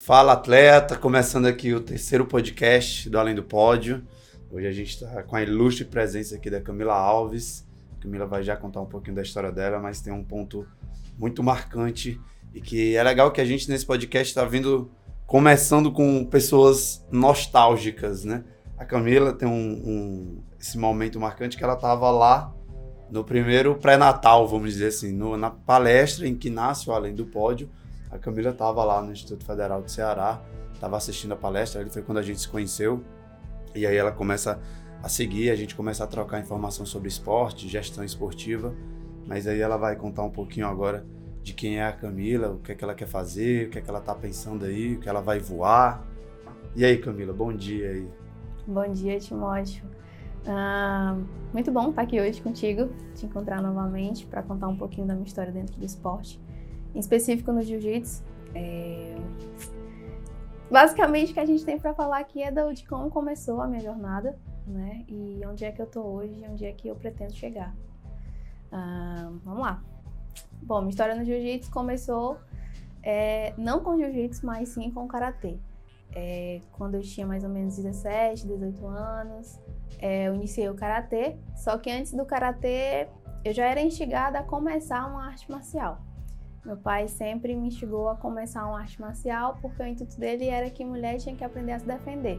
Fala, atleta! Começando aqui o terceiro podcast do Além do Pódio. Hoje a gente está com a ilustre presença aqui da Camila Alves. A Camila vai já contar um pouquinho da história dela, mas tem um ponto muito marcante e que é legal que a gente nesse podcast está vindo começando com pessoas nostálgicas, né? A Camila tem esse momento marcante que ela estava lá no primeiro pré-natal, vamos dizer assim, na palestra em que nasce o Além do Pódio. A Camila estava lá no Instituto Federal do Ceará, estava assistindo a palestra, ali foi quando a gente se conheceu. E aí ela começa a seguir, a gente começa a trocar informação sobre esporte, gestão esportiva. Mas aí ela vai contar um pouquinho agora de quem é a Camila, o que é que ela quer fazer, o que é que ela está pensando aí, o que ela vai voar. E aí, Camila, bom dia aí. Bom dia, Timóteo. Muito bom estar aqui hoje contigo, te encontrar novamente para contar um pouquinho da minha história dentro do esporte. Em específico no jiu-jitsu. Basicamente o que a gente tem para falar aqui é de como começou a minha jornada, né? E onde é que eu tô hoje, onde é que eu pretendo chegar. Vamos lá. Bom, minha história no jiu-jitsu começou não com jiu-jitsu, mas sim com karatê. Quando eu tinha mais ou menos 17, 18 anos, eu iniciei o karatê, só que antes do karatê eu já era instigada a começar uma arte marcial. Meu pai sempre me instigou a começar uma arte marcial porque o intuito dele era que mulher tinha que aprender a se defender.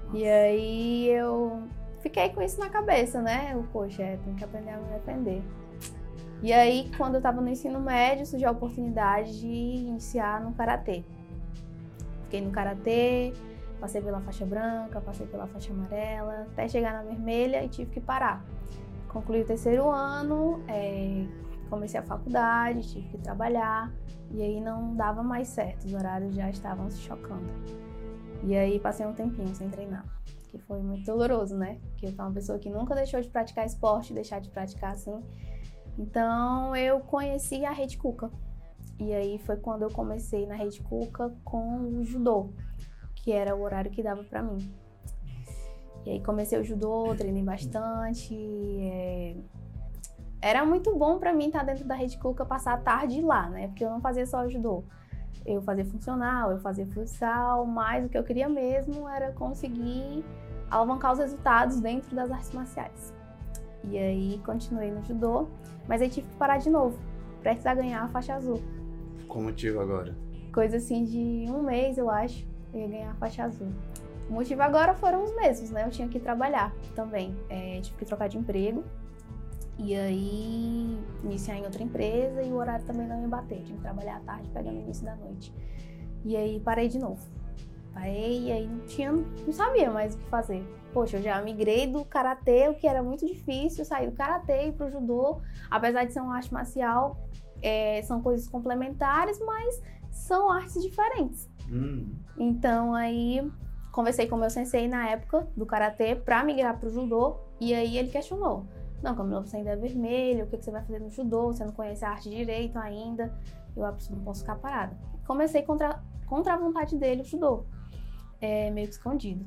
Nossa. E aí eu fiquei com isso na cabeça, né? Tenho que aprender a me defender. E aí, quando eu estava no ensino médio, surgiu a oportunidade de iniciar no karatê. Fiquei no karatê, passei pela faixa branca, passei pela faixa amarela, até chegar na vermelha e tive que parar. Concluí o terceiro ano, comecei a faculdade, tive que trabalhar e aí não dava mais certo, os horários já estavam se chocando. E aí passei um tempinho sem treinar, que foi muito doloroso, né? Porque eu sou uma pessoa que nunca deixou de praticar esporte, deixar de praticar assim. Então eu conheci a Rede Cuca. E aí foi quando eu comecei na Rede Cuca com o judô, que era o horário que dava pra mim. E aí comecei o judô, treinei bastante. Era muito bom pra mim estar dentro da Rede Cuca, passar a tarde lá, né? Porque eu não fazia só o judô. Eu fazia funcional, eu fazia futsal, mas o que eu queria mesmo era conseguir alavancar os resultados dentro das artes marciais. E aí continuei no judô, mas aí tive que parar de novo, prestes a ganhar a faixa azul. Qual motivo agora? Coisa assim de um mês, eu acho, eu ia ganhar a faixa azul. O motivo agora foram os mesmos, né? Eu tinha que trabalhar também, tive que trocar de emprego. E aí, iniciar em outra empresa e o horário também não ia bater. Tinha que trabalhar à tarde, pegando o início da noite. E aí, parei de novo. Parei e aí não sabia mais o que fazer. Poxa, eu já migrei do karatê, o que era muito difícil, sair do karatê e ir pro judô. Apesar de ser uma arte marcial, são coisas complementares, mas são artes diferentes. Então, aí, conversei com o meu sensei na época do karatê pra migrar pro judô. E aí, ele questionou. Não, Camila, você ainda é vermelho, o que você vai fazer no judô? Você não conhece a arte direito ainda. Eu não posso ficar parada. Comecei contra a vontade dele o judô, meio que escondido.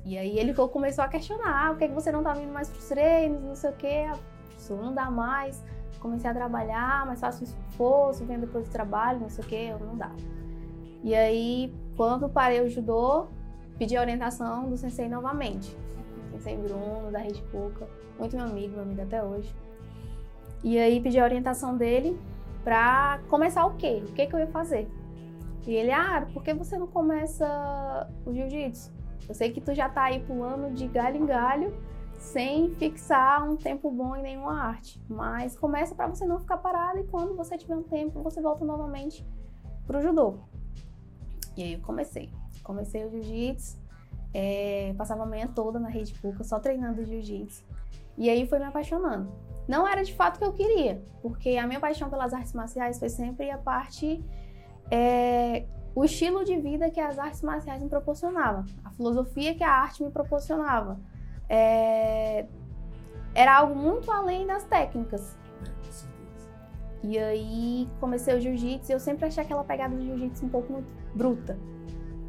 E aí ele começou a questionar, por que você não tá vindo mais pros treinos, não sei o quê. Professor, não dá mais. Comecei a trabalhar, mas faço esforço, venho depois do trabalho, não sei o quê, não dá. E aí, quando parei o judô, pedi a orientação do sensei novamente. Sensei Bruno, da Rede Cuca, muito meu amigo até hoje. E aí pedi a orientação dele pra começar o quê? O que eu ia fazer? E ele, por que você não começa o jiu-jitsu? Eu sei que tu já tá aí pulando de galho em galho, sem fixar um tempo bom em nenhuma arte. Mas começa pra você não ficar parado e quando você tiver um tempo, você volta novamente pro judô. E aí eu comecei o jiu-jitsu. Passava a manhã toda na Rede Cuca, só treinando jiu-jitsu. E aí foi me apaixonando. Não era de fato o que eu queria, porque a minha paixão pelas artes marciais foi sempre a parte, o estilo de vida que as artes marciais me proporcionavam, a filosofia que a arte me proporcionava. Era algo muito além das técnicas. E aí comecei o jiu-jitsu e eu sempre achei aquela pegada do jiu-jitsu um pouco muito bruta.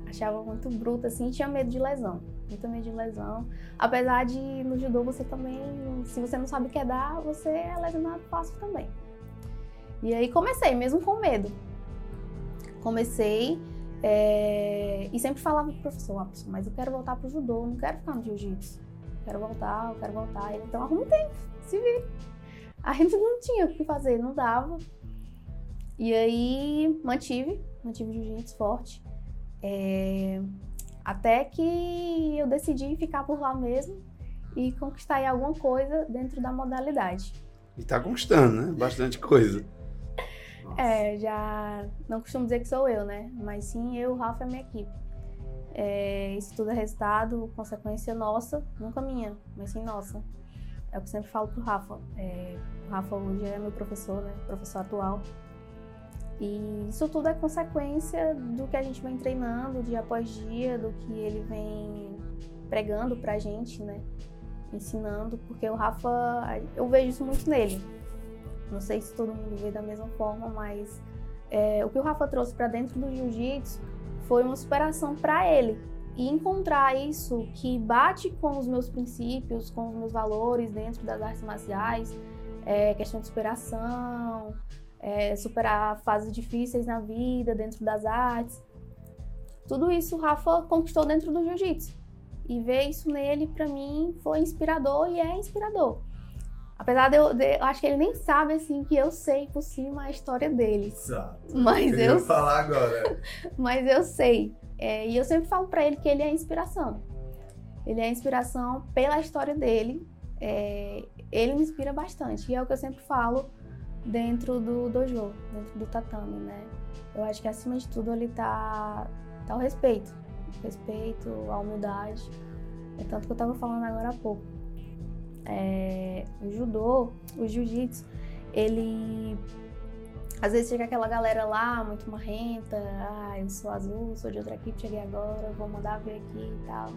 Achava muito bruta, assim, tinha medo de lesão. Muito medo de lesão. Apesar de, no judô, você também, se você não sabe o que é dar, você é lesionado fácil também. E aí comecei, mesmo com medo. Comecei, E sempre falava pro professor, mas eu quero voltar pro judô, não quero ficar no jiu-jitsu. Eu quero voltar. Ele, então arruma tempo, se vira. Aí não tinha o que fazer, não dava. E aí mantive o jiu-jitsu forte. Até que eu decidi ficar por lá mesmo e conquistar aí alguma coisa dentro da modalidade. E tá conquistando, né? Bastante coisa. Já não costumo dizer que sou eu, né? Mas sim eu, o Rafa e a minha equipe. Isso tudo é resultado, consequência nossa, nunca minha, mas sim nossa. É o que eu sempre falo pro Rafa. O Rafa hoje é meu professor, né? Professor atual. E isso tudo é consequência do que a gente vem treinando dia após dia, do que ele vem pregando pra gente, né? Ensinando, porque o Rafa, eu vejo isso muito nele. Não sei se todo mundo vê da mesma forma, mas o que o Rafa trouxe pra dentro do jiu-jitsu foi uma superação pra ele. E encontrar isso que bate com os meus princípios, com os meus valores dentro das artes marciais, questão de superação, superar fases difíceis na vida, dentro das artes. Tudo isso o Rafa conquistou dentro do jiu-jitsu. E ver isso nele, pra mim, foi inspirador e é inspirador. Apesar de eu acho que ele nem sabe, assim, que eu sei por cima a história dele. Exato. Mas eu vou falar agora. Mas eu sei. E eu sempre falo pra ele que ele é inspiração. Ele é inspiração pela história dele. Ele me inspira bastante. E é o que eu sempre falo dentro do dojo, dentro do tatame, né? Eu acho que acima de tudo ali tá o respeito. O respeito, a humildade. É tanto que eu tava falando agora há pouco. O judô, o jiu-jitsu, ele... Às vezes chega aquela galera lá, muito marrenta, eu sou azul, sou de outra equipe, cheguei agora, vou mandar ver aqui e tal.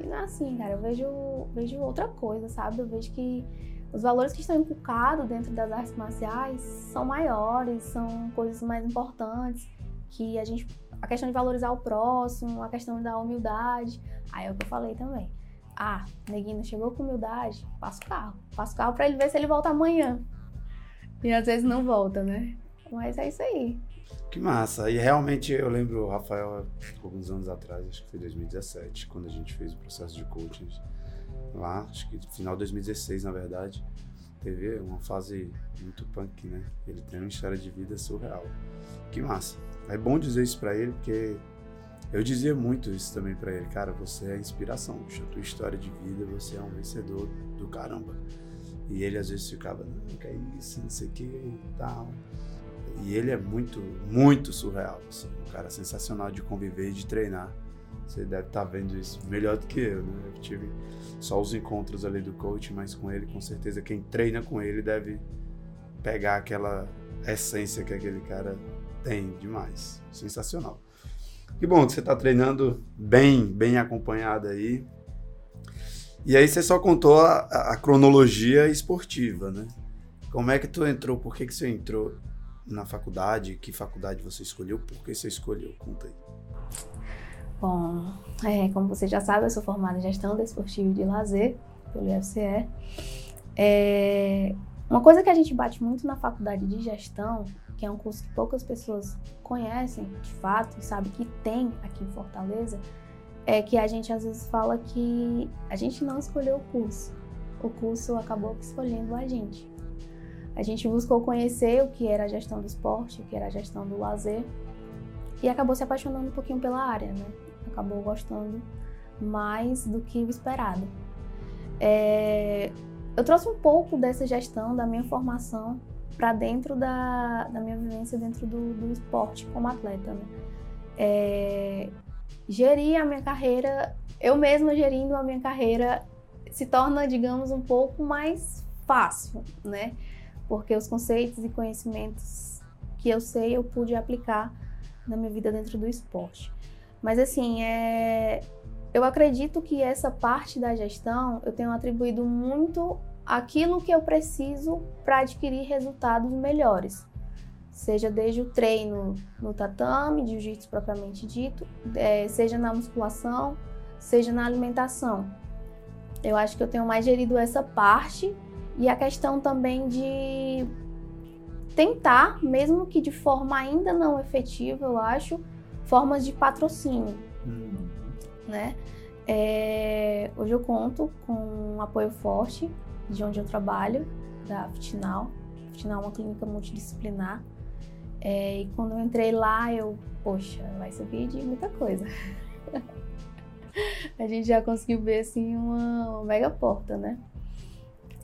E não é assim, cara, eu vejo outra coisa, sabe? Eu vejo que os valores que estão inculcados dentro das artes marciais são maiores, são coisas mais importantes, que a questão de valorizar o próximo, a questão da humildade, aí é o que eu falei também. Neguinho, chegou com humildade, passa o carro pra ele ver se ele volta amanhã. E às vezes não volta, né? Mas é isso aí. Que massa. E realmente eu lembro o Rafael, alguns anos atrás, acho que foi 2017, quando a gente fez o processo de coaching lá, acho que final de 2016, na verdade, teve uma fase muito punk, né? Ele tem uma história de vida surreal. Que massa. É bom dizer isso pra ele, porque eu dizia muito isso também pra ele. Cara, você é inspiração, bicho. A tua história de vida, você é um vencedor do caramba. E ele às vezes ficava, não, que é isso, não sei o que e tal. E ele é muito, muito surreal, assim, um cara sensacional de conviver e de treinar. Você deve estar vendo isso melhor do que eu, né? Eu tive só os encontros ali do coach, mas com ele, com certeza, quem treina com ele deve pegar aquela essência que aquele cara tem demais. Sensacional. Que bom que você está treinando bem acompanhado aí. E aí você só contou a cronologia esportiva, né? Como é que tu entrou? Por que você entrou na faculdade? Que faculdade você escolheu? Por que você escolheu? Conta aí. Bom, como você já sabe, eu sou formada em Gestão Desportiva e de Lazer, pelo IFCE. Uma coisa que a gente bate muito na faculdade de gestão, que é um curso que poucas pessoas conhecem, de fato, e sabem que tem aqui em Fortaleza, é que a gente às vezes fala que a gente não escolheu o curso acabou escolhendo a gente. A gente buscou conhecer o que era a gestão do esporte, o que era a gestão do lazer, e acabou se apaixonando um pouquinho pela área, né? Acabou gostando mais do que o esperado. Eu trouxe um pouco dessa gestão, da minha formação, para dentro da minha vivência dentro do esporte como atleta, né? Gerir a minha carreira, eu mesma gerindo a minha carreira, se torna, digamos, um pouco mais fácil, né? Porque os conceitos e conhecimentos que eu sei, eu pude aplicar na minha vida dentro do esporte. Mas assim, eu acredito que essa parte da gestão, eu tenho atribuído muito aquilo que eu preciso para adquirir resultados melhores. Seja desde o treino no tatame, de jiu-jitsu propriamente dito, seja na musculação, seja na alimentação. Eu acho que eu tenho mais gerido essa parte e a questão também de tentar, mesmo que de forma ainda não efetiva, eu acho, formas de patrocínio, né? Hoje eu conto com um apoio forte de onde eu trabalho, da Fitnal. A Fitnal é uma clínica multidisciplinar. E quando eu entrei lá, poxa, vai servir de muita coisa. A gente já conseguiu ver, assim, uma mega porta, né?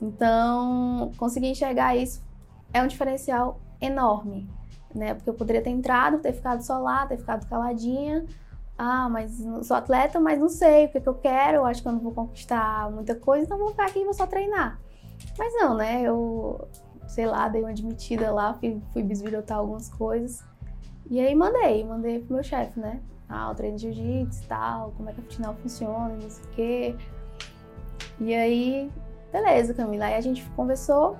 Então, conseguir enxergar isso é um diferencial enorme, né? Porque eu poderia ter entrado, ter ficado só lá, ter ficado caladinha. Mas sou atleta, mas não sei o que eu quero, eu acho que eu não vou conquistar muita coisa, então vou ficar aqui e vou só treinar. Mas não, né? Eu, sei lá, dei uma admitida lá, fui bisbilhotar algumas coisas. E aí mandei pro meu chefe, né? O treino de jiu-jitsu e tal, como é que a Fitnal funciona, não sei o quê. E aí, beleza, Camila. Aí a gente conversou,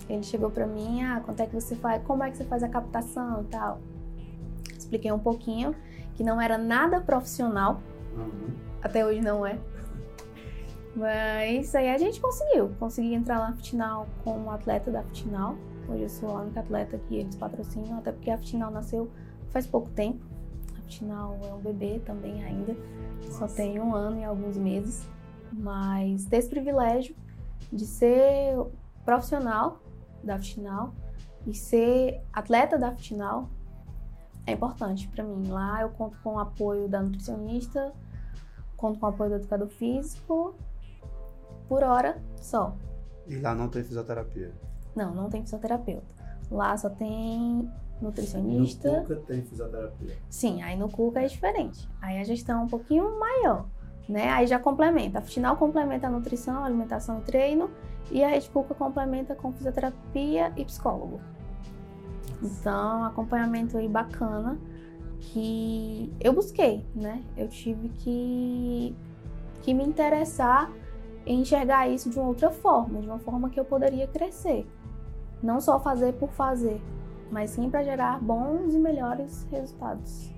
ele chegou pra mim, quanto é que você faz, como é que você faz a captação e tal. Expliquei um pouquinho, que não era nada profissional, até hoje não é. Mas aí a gente consegui entrar lá na Fitnal como atleta da Fitnal. Hoje eu sou a única atleta que eles patrocinam, até porque a Fitnal nasceu faz pouco tempo. A Fitnal é um bebê também ainda, só tem 1 ano e alguns meses. Mas ter esse privilégio de ser profissional da Fitnal e ser atleta da Fitnal é importante para mim. Lá eu conto com o apoio da nutricionista, conto com o apoio do educador físico, por hora só. E lá não tem fisioterapia? Não tem fisioterapeuta. Lá só tem nutricionista. No Cuca tem fisioterapia? Sim, aí no Cuca é diferente. Aí a gestão é um pouquinho maior, né? Aí já complementa. A Fitnal complementa a nutrição, alimentação e treino, e a Rede Cuca complementa com fisioterapia e psicólogo. Então, acompanhamento aí bacana que eu busquei, né? Eu tive que me interessar em enxergar isso de uma outra forma, de uma forma que eu poderia crescer. Não só fazer por fazer, mas sim para gerar bons e melhores resultados.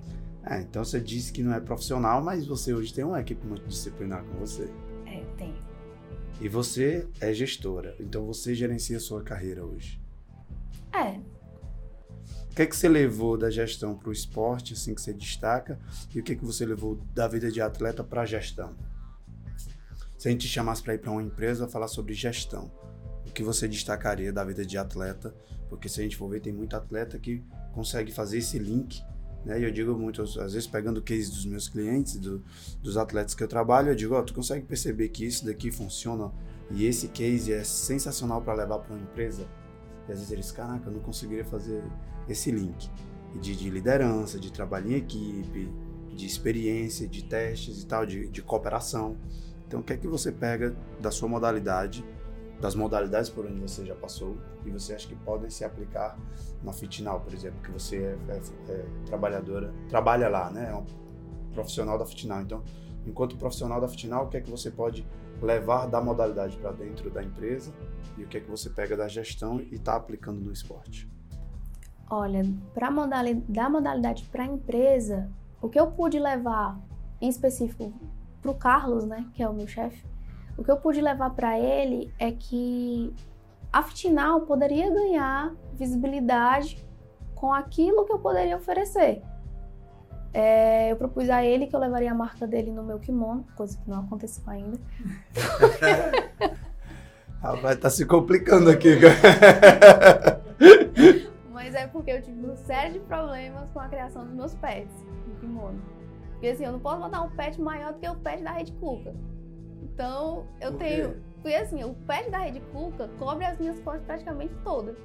Então você disse que não é profissional, mas você hoje tem uma equipe multidisciplinar com você. Tem. E você é gestora, então você gerencia a sua carreira hoje. O que é que você levou da gestão para o esporte, assim que você destaca, e o que é que você levou da vida de atleta para a gestão? Se a gente te chamasse para ir para uma empresa falar sobre gestão, o que você destacaria da vida de atleta? Porque se a gente for ver, tem muito atleta que consegue fazer esse link, né? E eu digo muito, às vezes pegando o case dos meus clientes, dos atletas que eu trabalho, eu digo, tu consegue perceber que isso daqui funciona e esse case é sensacional para levar para uma empresa? E às vezes eles, caraca, eu não conseguiria fazer esse link de liderança, de trabalho em equipe, de experiência, de testes e tal, de cooperação. Então, o que é que você pega da sua modalidade, das modalidades por onde você já passou, e você acha que podem se aplicar na Fitnal, por exemplo, que você é trabalhadora, trabalha lá, né? É um profissional da Fitnal. Então, enquanto profissional da Fitnal, o que é que você pode levar da modalidade para dentro da empresa e o que é que você pega da gestão e está aplicando no esporte? Olha, da modalidade para a empresa, o que eu pude levar, em específico, para o Carlos, né, que é o meu chefe, o que eu pude levar para ele é que a Fitnal poderia ganhar visibilidade com aquilo que eu poderia oferecer. Eu propus a ele que eu levaria a marca dele no meu kimono, coisa que não aconteceu ainda. Vai estar se complicando aqui. Mas é porque eu tive uma série de problemas com a criação dos meus pets no kimono. Porque assim, eu não posso botar um pet maior do que o pet da Rede Cuca. Então, eu tenho... Porque assim, o pet da Rede Cuca cobre as minhas costas praticamente todas.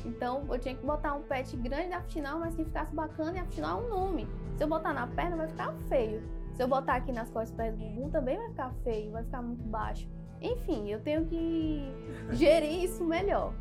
Então, eu tinha que botar um pet grande da Fitnal, mas que ficasse bacana, e a Fitnal é um nome. Se eu botar na perna, vai ficar feio. Se eu botar aqui nas costas, pés do bumbum, também vai ficar feio, vai ficar muito baixo. Enfim, eu tenho que gerir isso melhor.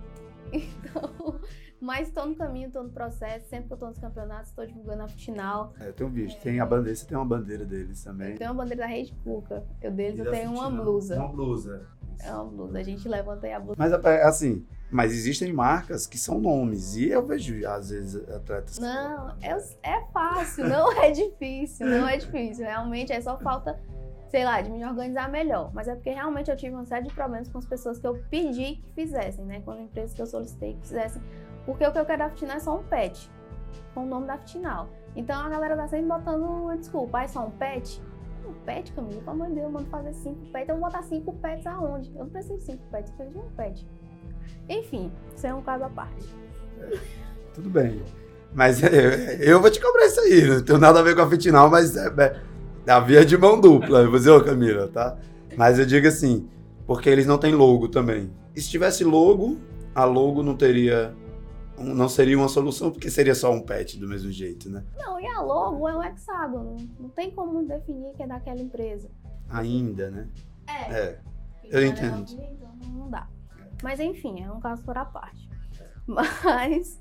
Então, mas estou no caminho, estou no processo. Sempre que eu estou nos campeonatos, estou divulgando a Fitnal. Eu tenho visto, tem a bandeira, você tem uma bandeira deles também. Eu tenho uma bandeira da Rede Cuca. Eu tenho uma blusa. Uma blusa. É uma blusa, a gente levanta aí a blusa. Mas assim, mas existem marcas que são nomes, e eu vejo às vezes atletas... Não, é fácil, não é difícil, não é difícil. Realmente é só falta, sei lá, de me organizar melhor. Mas é porque realmente eu tive uma série de problemas com as pessoas que eu pedi que fizessem, né? Com as empresas que eu solicitei que fizessem. Porque o que eu quero da Fitnal é só um pet, com o nome da Fitnal. Então a galera tá sempre botando uma desculpa. Só um pet? Um pet, Camila? Pelo amor de Deus, eu mando fazer 5 pets. Eu vou botar 5 pets aonde? Eu não preciso de 5 pets, eu preciso de um pet. Enfim, isso é um caso à parte. Tudo bem. Mas eu vou te cobrar isso aí. Não tem nada a ver com a Fitnal, mas é a via de mão dupla. Eu vou dizer, Camila, tá? Mas eu digo assim, porque eles não têm logo também. E se tivesse logo, a logo não seria uma solução, porque seria só um pet do mesmo jeito, né? Não, e a logo é um hexágono. Não tem como definir que é daquela empresa. Ainda, né? Eu entendo. Então não dá. Mas enfim, é um caso por à parte. Mas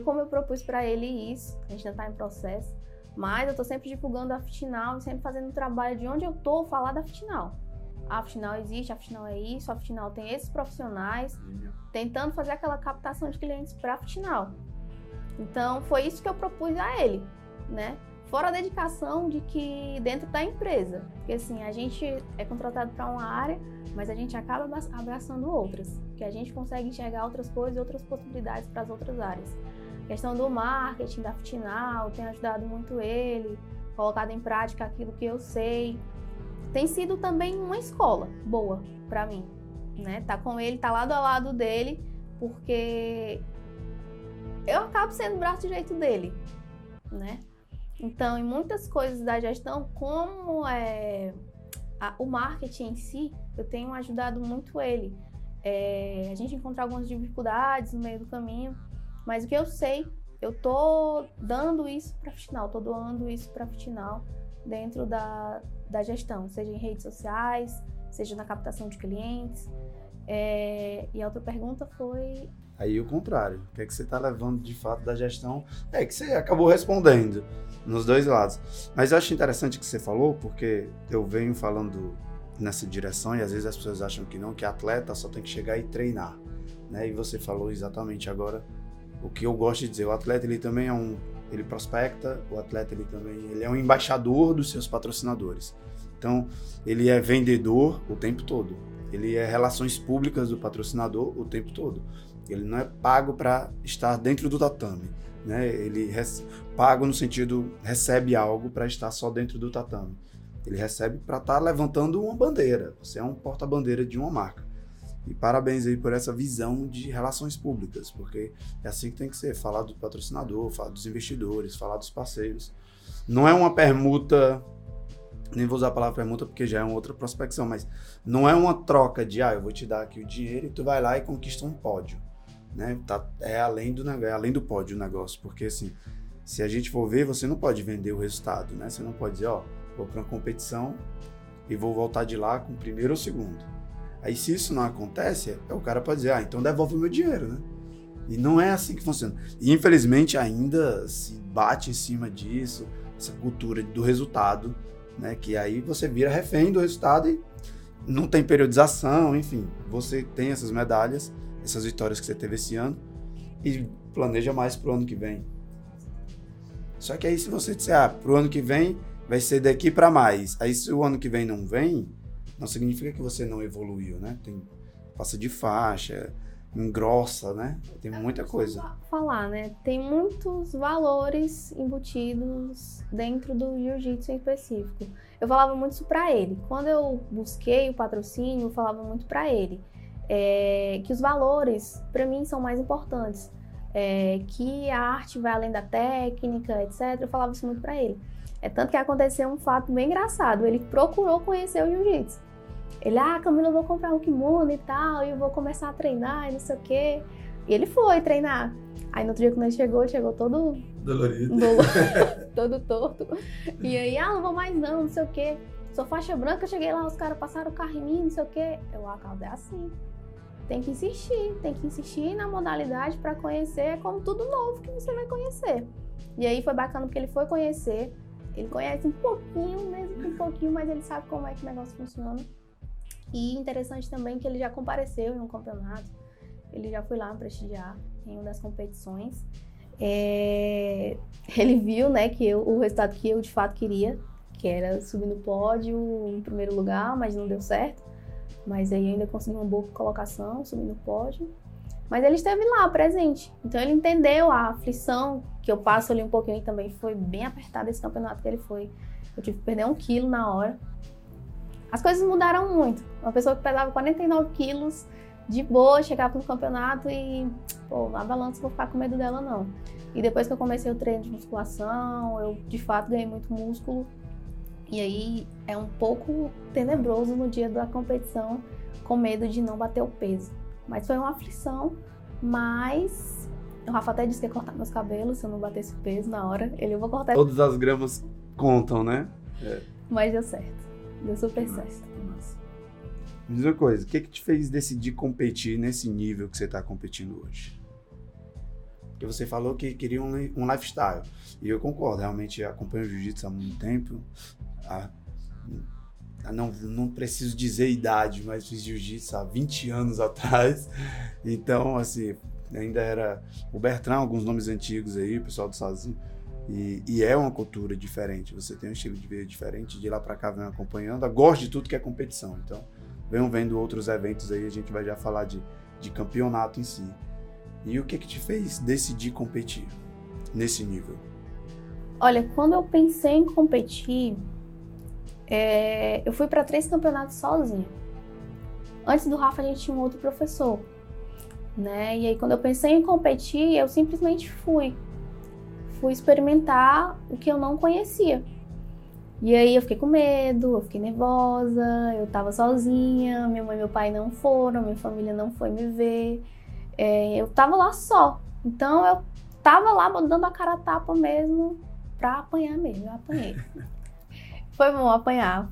como eu propus pra ele isso, a gente ainda tá em processo, mas eu tô sempre divulgando a Fitnal e sempre fazendo um trabalho de onde eu tô, falar da Fitnal. A Fitnal existe, a Fitnal é isso, a Fitnal tem esses profissionais, tentando fazer aquela captação de clientes para a Fitnal. Então, foi isso que eu propus a ele, né? Fora a dedicação de que dentro da empresa, porque assim, a gente é contratado para uma área, mas a gente acaba abraçando outras, que a gente consegue enxergar outras coisas e outras possibilidades para as outras áreas. A questão do marketing da Fitnal, tem ajudado muito ele, colocado em prática aquilo que eu sei. Tem sido também uma escola boa para mim, né? Tá com ele, tá lado a lado dele, porque eu acabo sendo o braço direito dele, né? Então, em muitas coisas da gestão, como o marketing em si, eu tenho ajudado muito ele. A gente encontra algumas dificuldades no meio do caminho, mas o que eu sei, eu tô dando isso para a Fitnal, tô doando isso para a Fitnal dentro da gestão, seja em redes sociais, seja na captação de clientes. E a outra pergunta foi... Aí o contrário, o que é que você está levando de fato da gestão? Que você acabou respondendo nos dois lados. Mas eu acho interessante o que você falou, porque eu venho falando nessa direção e às vezes as pessoas acham que não, que atleta só tem que chegar e treinar, né? E você falou exatamente agora o que eu gosto de dizer. O atleta, ele também ele prospecta, o atleta ele é um embaixador dos seus patrocinadores. Então, ele é vendedor o tempo todo. Ele é relações públicas do patrocinador o tempo todo. Ele não é pago para estar dentro do tatame, né? Ele pago no sentido, recebe algo para estar só dentro do tatame. Ele recebe para estar levantando uma bandeira. Você é um porta-bandeira de uma marca. E parabéns aí por essa visão de relações públicas, porque é assim que tem que ser, falar do patrocinador, falar dos investidores, falar dos parceiros. Não é uma permuta, nem vou usar a palavra permuta porque já é uma outra prospecção, mas não é uma troca de, eu vou te dar aqui o dinheiro e tu vai lá e conquista um pódio, né? É além do pódio o negócio, porque assim, se a gente for ver, você não pode vender o resultado, né? Você não pode dizer, vou para uma competição e vou voltar de lá com o primeiro ou segundo. Aí se isso não acontece, o cara pode dizer, então devolve o meu dinheiro, né? E não é assim que funciona. E infelizmente ainda se bate em cima disso, essa cultura do resultado, né? Que aí você vira refém do resultado e não tem periodização, enfim. Você tem essas medalhas, essas vitórias que você teve esse ano e planeja mais pro ano que vem. Só que aí se você disser, pro ano que vem vai ser daqui para mais. Aí se o ano que vem não vem, não significa que você não evoluiu, né? Passa de faixa, engrossa, né? Tem muita coisa. Falar, né? Tem muitos valores embutidos dentro do jiu-jitsu em específico. Eu falava muito isso pra ele. Quando eu busquei o patrocínio, eu falava muito pra ele que os valores, pra mim, são mais importantes. Que a arte vai além da técnica, etc. Eu falava isso muito pra ele. Tanto que aconteceu um fato bem engraçado. Ele procurou conhecer o jiu-jitsu. Ele, Camila, eu vou comprar um kimono e tal, e eu vou começar a treinar e não sei o quê. E ele foi treinar. Aí no outro dia, quando ele chegou todo... dolorido. Todo torto. E aí, não vou mais não sei o quê. Sou faixa branca, eu cheguei lá, os caras passaram o carro em mim, não sei o quê. Calma, é assim. Tem que insistir na modalidade para conhecer, é como tudo novo que você vai conhecer. E aí foi bacana porque ele foi conhecer. Ele conhece um pouquinho, mesmo um pouquinho, mas ele sabe como é que o negócio funciona. E interessante também que ele já compareceu em um campeonato, ele já foi lá prestigiar em uma das competições. Ele viu, né, que o resultado que eu de fato queria, que era subir no pódio em primeiro lugar, mas não deu certo. Mas aí ainda consegui uma boa colocação, subir no pódio. Mas ele esteve lá, presente. Então ele entendeu a aflição que eu passo ali um pouquinho, e também foi bem apertado esse campeonato que ele foi. Eu tive que perder 1 quilo na hora. As coisas mudaram muito. Uma pessoa que pesava 49 quilos, de boa, chegava no campeonato e, pô, a balança, vou ficar com medo dela não. E depois que eu comecei o treino de musculação, eu de fato ganhei muito músculo. E aí é um pouco tenebroso no dia da competição, com medo de não bater o peso. Mas foi uma aflição, mas o Rafa até disse que ia cortar meus cabelos se eu não batesse o peso na hora. Eu vou cortar. Todas as gramas contam, né? Mas deu certo. Deu super certo. Me diz uma coisa, o que te fez decidir competir nesse nível que você está competindo hoje? Porque você falou que queria um lifestyle. E eu concordo, realmente acompanho o jiu-jitsu há muito tempo. Não preciso dizer idade, mas fiz jiu-jitsu há 20 anos atrás. Então, assim, ainda era o Bertrand, alguns nomes antigos aí, o pessoal do Sozinho. E é uma cultura diferente. Você tem um estilo de vida diferente. De lá pra cá, venho acompanhando. Eu gosto de tudo que é competição. Então, venham vendo outros eventos aí. A gente vai já falar de campeonato em si. E o que te fez decidir competir nesse nível? Olha, quando eu pensei em competir, eu fui para 3 campeonatos sozinha. Antes do Rafa, a gente tinha um outro professor, né? E aí, quando eu pensei em competir, eu simplesmente fui experimentar o que eu não conhecia. E aí, eu fiquei com medo, eu fiquei nervosa, eu tava sozinha, minha mãe e meu pai não foram, minha família não foi me ver. Eu tava lá só. Então, eu tava lá dando a cara a tapa mesmo, pra apanhar mesmo. Eu apanhei. Foi bom apanhar,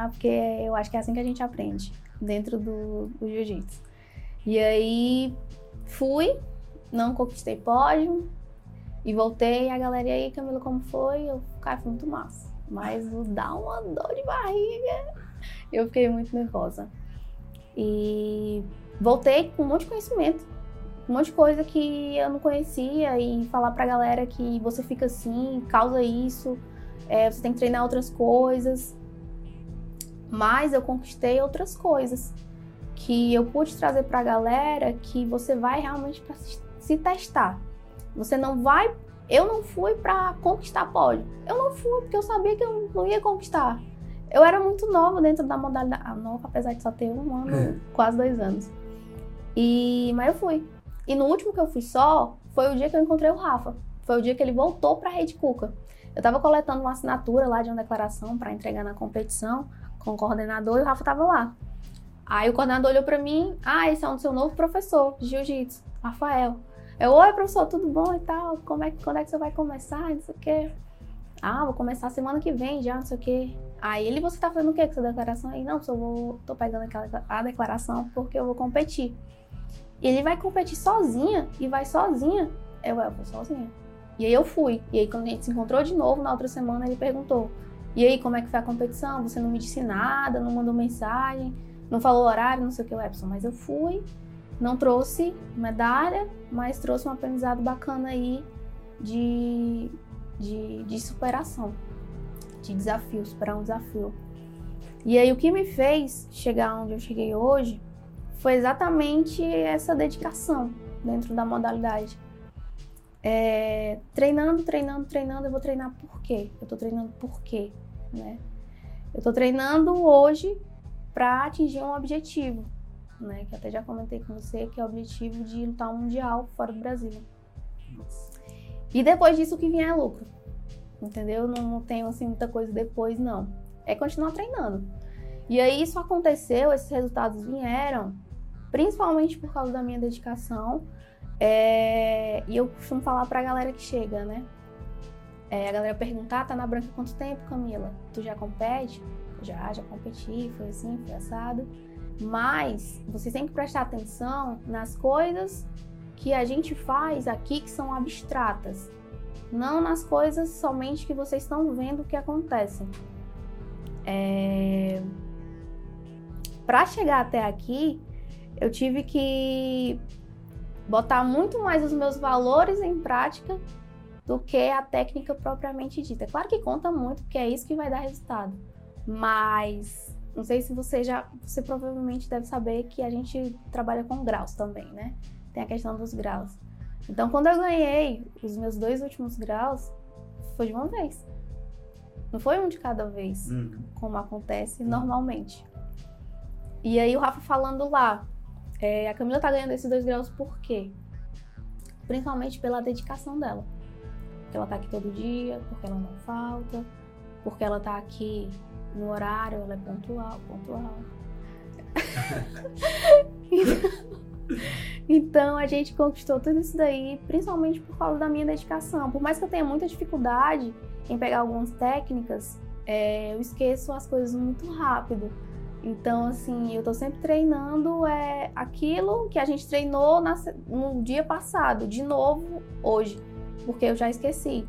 porque eu acho que é assim que a gente aprende, dentro do jiu-jitsu. E aí, não conquistei pódio, e voltei, a galera, e aí, Camila, como foi? Cara, foi muito massa. Mas dá uma dor de barriga, eu fiquei muito nervosa. E voltei com um monte de conhecimento, um monte de coisa que eu não conhecia, e falar pra galera que você fica assim, causa isso, você tem que treinar outras coisas. Mas eu conquistei outras coisas que eu pude trazer pra galera, que você vai realmente pra se testar. Você não vai... Eu não fui pra conquistar pódio. Eu não fui porque eu sabia que eu não ia conquistar. Eu era muito nova dentro da modalidade. Nova, apesar de só ter 1 ano, quase 2 anos. Mas eu fui. E no último que eu fui só, foi o dia que eu encontrei o Rafa. Foi o dia que ele voltou pra Rede Cuca. Eu tava coletando uma assinatura lá de uma declaração pra entregar na competição com o coordenador, e o Rafa tava lá. Aí o coordenador olhou pra mim, esse é o seu novo professor de jiu-jitsu, Rafael. Oi, professor, tudo bom e tal? Quando é que você vai começar? Não sei o quê. Vou começar semana que vem já, não sei o quê. Aí você tá fazendo o quê com essa declaração aí? Não, tô pegando a declaração porque eu vou competir. Ele vai competir sozinha e vai sozinha. Eu vou sozinha. E aí eu fui. E aí quando a gente se encontrou de novo, na outra semana, ele perguntou: e aí, como é que foi a competição? Você não me disse nada, não mandou mensagem, não falou horário, não sei o que, Epson. Mas eu fui. Não trouxe medalha, mas trouxe um aprendizado bacana aí de superação, de desafio, superar um desafio. E aí o que me fez chegar onde eu cheguei hoje foi exatamente essa dedicação dentro da modalidade. Treinando, eu vou treinar por quê? Eu tô treinando por quê? Né? Eu tô treinando hoje para atingir um objetivo. Né, que até já comentei com você, que é o objetivo de lutar um mundial fora do Brasil. E depois disso o que vier é lucro, entendeu? Não tenho assim muita coisa depois, não. É continuar treinando. E aí isso aconteceu, esses resultados vieram, principalmente por causa da minha dedicação. E eu costumo falar pra galera que chega, né? A galera perguntar, tá na branca há quanto tempo, Camila? Tu já compete? Já competi, foi assim, foi assado. Mas vocês têm que prestar atenção nas coisas que a gente faz aqui que são abstratas, não nas coisas somente que vocês estão vendo que acontecem. Para chegar até aqui, eu tive que botar muito mais os meus valores em prática do que a técnica propriamente dita. Claro que conta muito, porque é isso que vai dar resultado, mas não sei se você provavelmente deve saber que a gente trabalha com graus também, né? tem a questão dos graus. Então, quando eu ganhei os meus 2 últimos graus, foi de uma vez. Não foi um de cada vez, como acontece normalmente. E aí o Rafa falando lá, a Camila tá ganhando esses 2 graus por quê? Principalmente pela dedicação dela. Porque ela tá aqui todo dia, porque ela não falta, porque ela tá aqui no horário, ela é pontual. Então a gente conquistou tudo isso daí, principalmente por causa da minha dedicação. Por mais que eu tenha muita dificuldade em pegar algumas técnicas, eu esqueço as coisas muito rápido. Então, assim, eu tô sempre treinando aquilo que a gente treinou no dia passado, de novo hoje, porque eu já esqueci.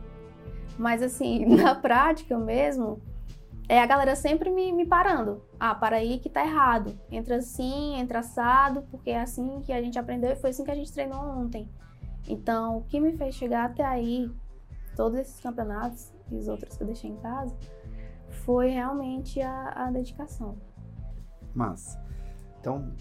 Mas, assim, na prática mesmo, a galera sempre me parando. Para aí que tá errado. Entra assim, entra assado, porque é assim que a gente aprendeu e foi assim que a gente treinou ontem. Então, o que me fez chegar até aí, todos esses campeonatos e os outros que eu deixei em casa, foi realmente a dedicação. Mas, então,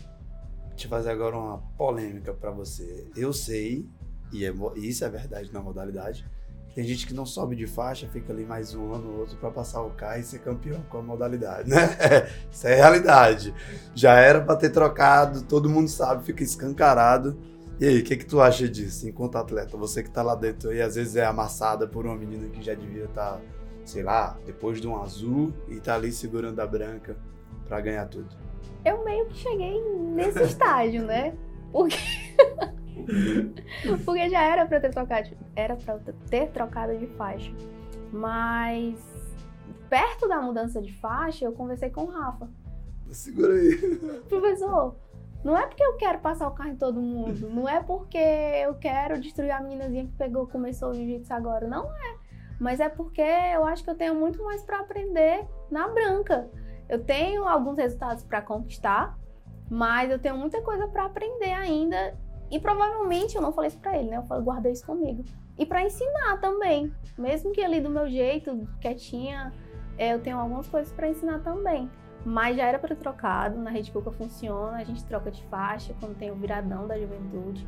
te fazer agora uma polêmica pra você. Eu sei, e isso é verdade na modalidade, tem gente que não sobe de faixa, fica ali mais um ano ou outro pra passar o carro e ser campeão com a modalidade, né? Isso é realidade. Já era pra ter trocado, todo mundo sabe, fica escancarado. E aí, o que tu acha disso, enquanto atleta? Você que tá lá dentro e às vezes é amassada por uma menina que já devia estar, sei lá, depois de um azul e tá ali segurando a branca pra ganhar tudo. Eu meio que cheguei nesse estágio, né? Porque já era pra ter trocado de faixa. Mas perto da mudança de faixa, eu conversei com o Rafa. Segura aí. Professor, não é porque eu quero passar o carro em todo mundo, não é porque eu quero destruir a meninazinha que começou o jiu-jitsu agora, não é. Mas é porque eu acho que eu tenho muito mais pra aprender na branca. Eu tenho alguns resultados para conquistar, mas eu tenho muita coisa para aprender ainda. E provavelmente, eu não falei isso para ele, né? Eu guardei isso comigo. E para ensinar também. Mesmo que ali do meu jeito, quietinha, eu tenho algumas coisas para ensinar também. Mas já era para ter trocado. Na Rede Cuca funciona, a gente troca de faixa quando tem o viradão da juventude.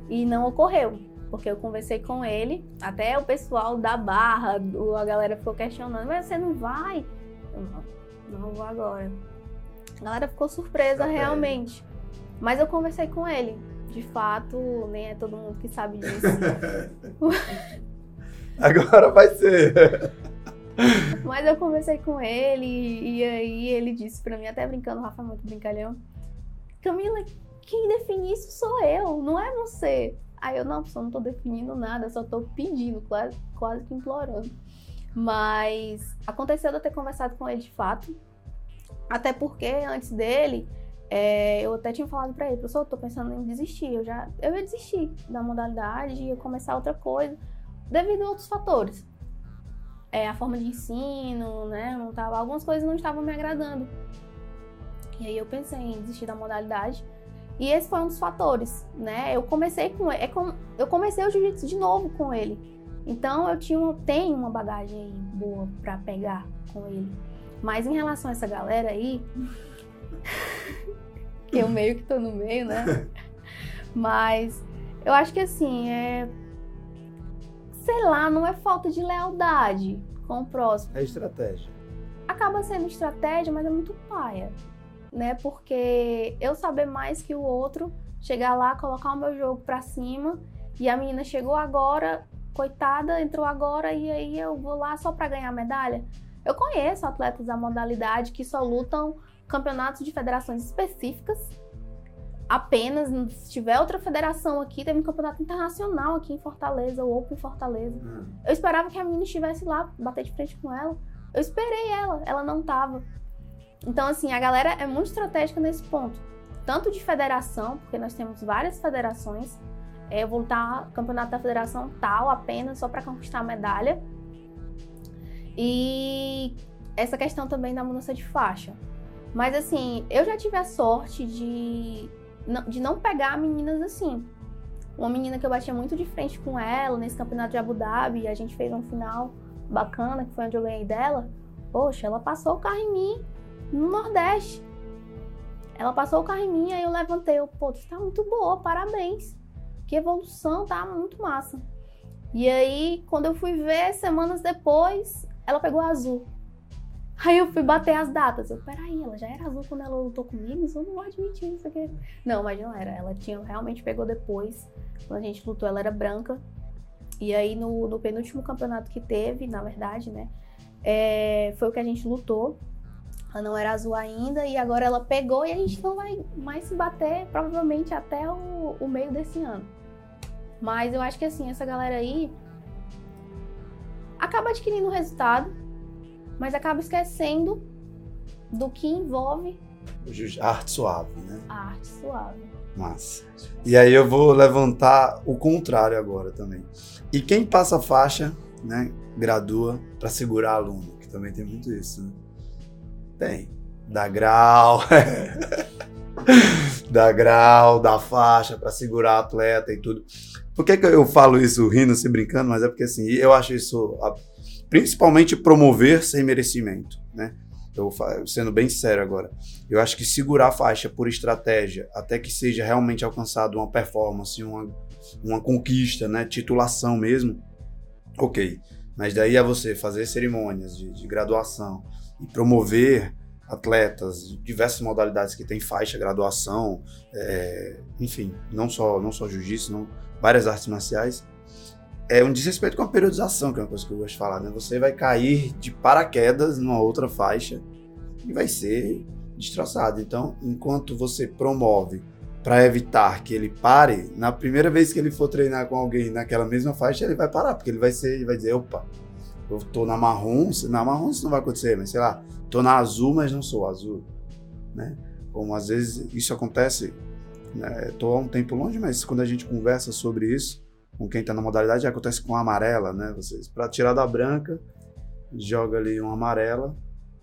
E não ocorreu, porque eu conversei com ele. Até o pessoal da Barra, a galera ficou questionando, mas você não vai? Eu não vou agora. A galera ficou surpresa realmente. Mas eu conversei com ele. De fato, nem é todo mundo que sabe disso. Agora vai ser. Mas eu conversei com ele e aí ele disse pra mim, até brincando, o Rafa é muito brincalhão. Camila, quem define isso sou eu, não é você. Aí eu, não, professor, não tô definindo nada, só tô pedindo, quase que implorando. Mas aconteceu de eu ter conversado com ele de fato. Até porque antes dele, eu até tinha falado pra ele, professor, eu tô pensando em desistir. Eu ia desistir da modalidade, ia começar outra coisa, devido a outros fatores. A forma de ensino, né, algumas coisas não estavam me agradando. E aí eu pensei em desistir da modalidade. E esse foi um dos fatores, né? Eu comecei o jiu-jitsu de novo com ele. Então eu tenho uma bagagem boa pra pegar com ele. Mas em relação a essa galera aí, que eu meio que tô no meio, né? Mas eu acho que assim, sei lá, não é falta de lealdade com o próximo. É estratégia. Acaba sendo estratégia, mas é muito paia, né? Porque eu saber mais que o outro, chegar lá, colocar o meu jogo pra cima, e a menina chegou agora, coitada, entrou agora, e aí eu vou lá só pra ganhar medalha. Eu conheço atletas da modalidade que só lutam campeonatos de federações específicas. Apenas, se tiver outra federação aqui, teve um campeonato internacional aqui em Fortaleza, o Open Fortaleza. Eu esperava que a menina estivesse lá, bater de frente com ela. Eu esperei ela não tava. Então, assim, a galera é muito estratégica nesse ponto. Tanto de federação, porque nós temos várias federações. Eu vou lutar campeonato da federação tal, apenas só para conquistar a medalha. E essa questão também da mudança de faixa. Mas, assim, eu já tive a sorte de não pegar meninas assim. Uma menina que eu batia muito de frente com ela nesse campeonato de Abu Dhabi, a gente fez um final bacana, que foi onde eu ganhei dela. Poxa, ela passou o carro em mim no Nordeste. Ela passou o carro em mim, aí eu levantei, pô, tu tá muito boa, parabéns. que evolução, tá muito massa. E aí, quando eu fui ver, semanas depois, ela pegou azul. Aí eu fui bater as datas. Peraí, ela já era azul quando ela lutou comigo? Isso eu não vou admitir isso aqui. Não, mas não era. Ela realmente pegou depois. Quando a gente lutou, ela era branca. E aí, no penúltimo campeonato que teve, na verdade, né? Foi o que a gente lutou. Ela não era azul ainda. E agora ela pegou e a gente não vai mais se bater, provavelmente, até o meio desse ano. Mas eu acho que, assim, essa galera aí acaba adquirindo resultado, mas acaba esquecendo do que envolve a arte suave, né? A arte suave. Massa. E aí eu vou levantar o contrário agora também. E quem passa faixa, né, gradua para segurar aluno, que também tem muito isso, né? Tem. Dá grau, dá grau, dá faixa para segurar atleta e tudo. Por que eu falo isso rindo, se brincando? Mas é porque assim, eu acho isso, principalmente promover sem merecimento, né? Eu sendo bem sério agora, eu acho que segurar a faixa por estratégia, até que seja realmente alcançado uma performance, uma conquista, né, titulação mesmo, ok. Mas daí é você fazer cerimônias de graduação e promover atletas de diversas modalidades que tem faixa, graduação, enfim, não só jiu-jitsu, várias artes marciais, é um desrespeito com a periodização, que é uma coisa que eu gosto de falar, né? Você vai cair de paraquedas numa outra faixa e vai ser destroçado. Então, enquanto você promove para evitar que ele pare, na primeira vez que ele for treinar com alguém naquela mesma faixa, ele vai parar, porque ele vai dizer, opa, eu tô na marrom isso não vai acontecer, mas sei lá, tô na azul, mas não sou azul, né? Como às vezes isso acontece, né? Tô há um tempo longe, mas quando a gente conversa sobre isso, com quem tá na modalidade, acontece com a amarela, né? Vocês, para tirar da branca, joga ali uma amarela,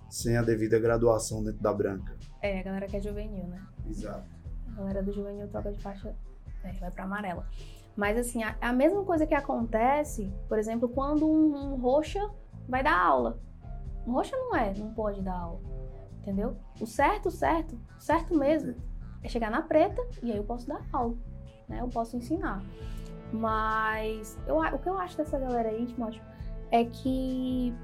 sem a devida graduação dentro da branca. A galera que é juvenil, né? Exato. A galera do juvenil troca de faixa, vai pra amarela. Mas assim, a mesma coisa que acontece, por exemplo, quando um roxa vai dar aula. Um roxa não pode dar aula, entendeu? O certo mesmo, é chegar na preta e aí eu posso dar aula, né? Eu posso ensinar. Mas o que eu acho dessa galera aí, Timóteo, é que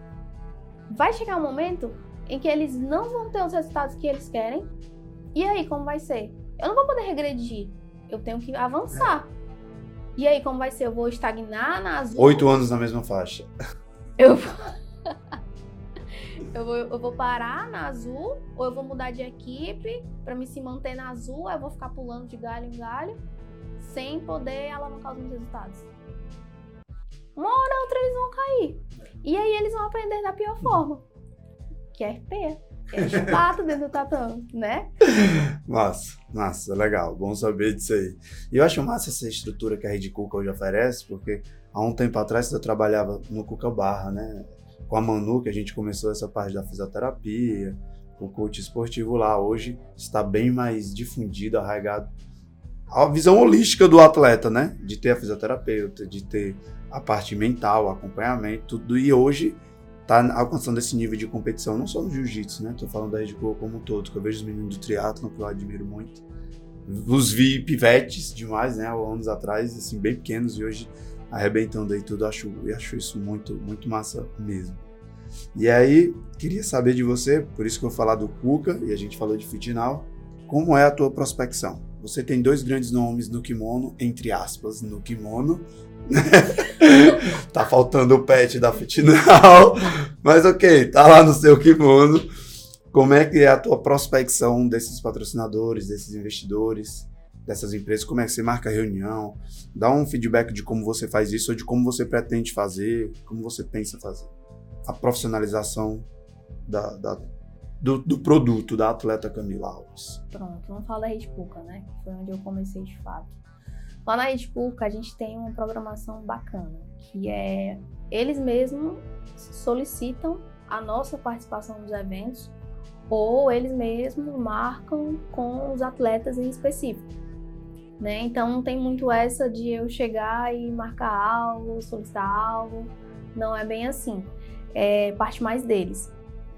vai chegar um momento em que eles não vão ter os resultados que eles querem. E aí, como vai ser? Eu não vou poder regredir. Eu tenho que avançar. E aí, como vai ser? Eu vou estagnar na azul? 8 anos na mesma faixa. Eu vou parar na azul, ou eu vou mudar de equipe pra me se manter na azul, aí eu vou ficar pulando de galho em galho, sem poder alavancar os meus resultados. Uma hora ou outra eles vão cair. E aí eles vão aprender da pior forma. Que é RP. É chato dentro do tatame, né? Massa, legal. Bom saber disso aí. E eu acho massa essa estrutura que a Rede Cuca hoje oferece, porque há um tempo atrás eu trabalhava no Cuca Barra, né? Com a Manu, que a gente começou essa parte da fisioterapia, o coach esportivo lá. Hoje está bem mais difundido, arraigado a visão holística do atleta, né? De ter a fisioterapeuta, de ter a parte mental, o acompanhamento, tudo. E hoje tá alcançando esse nível de competição, não só no jiu-jitsu, né? Tô falando da Rede Cuca como um todo, que eu vejo os meninos do triatlon, que eu admiro muito. Os vi pivetes demais, né? Há anos atrás, assim, bem pequenos, e hoje arrebentando aí tudo. Eu acho isso muito, muito massa mesmo. E aí, queria saber de você, por isso que eu vou falar do Cuca, e a gente falou de Fitnal, como é a tua prospecção? Você tem 2 grandes nomes no kimono, entre aspas, no kimono. Tá faltando o pet da Fitnal, mas ok, tá lá no seu kimono. Como é que é a tua prospecção desses patrocinadores, desses investidores, dessas empresas? Como é que você marca a reunião? Dá um feedback de como você faz isso ou de como você pretende fazer, como você pensa fazer. A profissionalização do produto da atleta Camila Alves. Pronto, vamos falar da Rede Cuca, né? Foi onde eu comecei de fato. Lá na Rede Cuca, a gente tem uma programação bacana, que é eles mesmos solicitam a nossa participação nos eventos ou eles mesmos marcam com os atletas em específico, né? Então não tem muito essa de eu chegar e marcar algo, solicitar algo, não é bem assim, parte mais deles.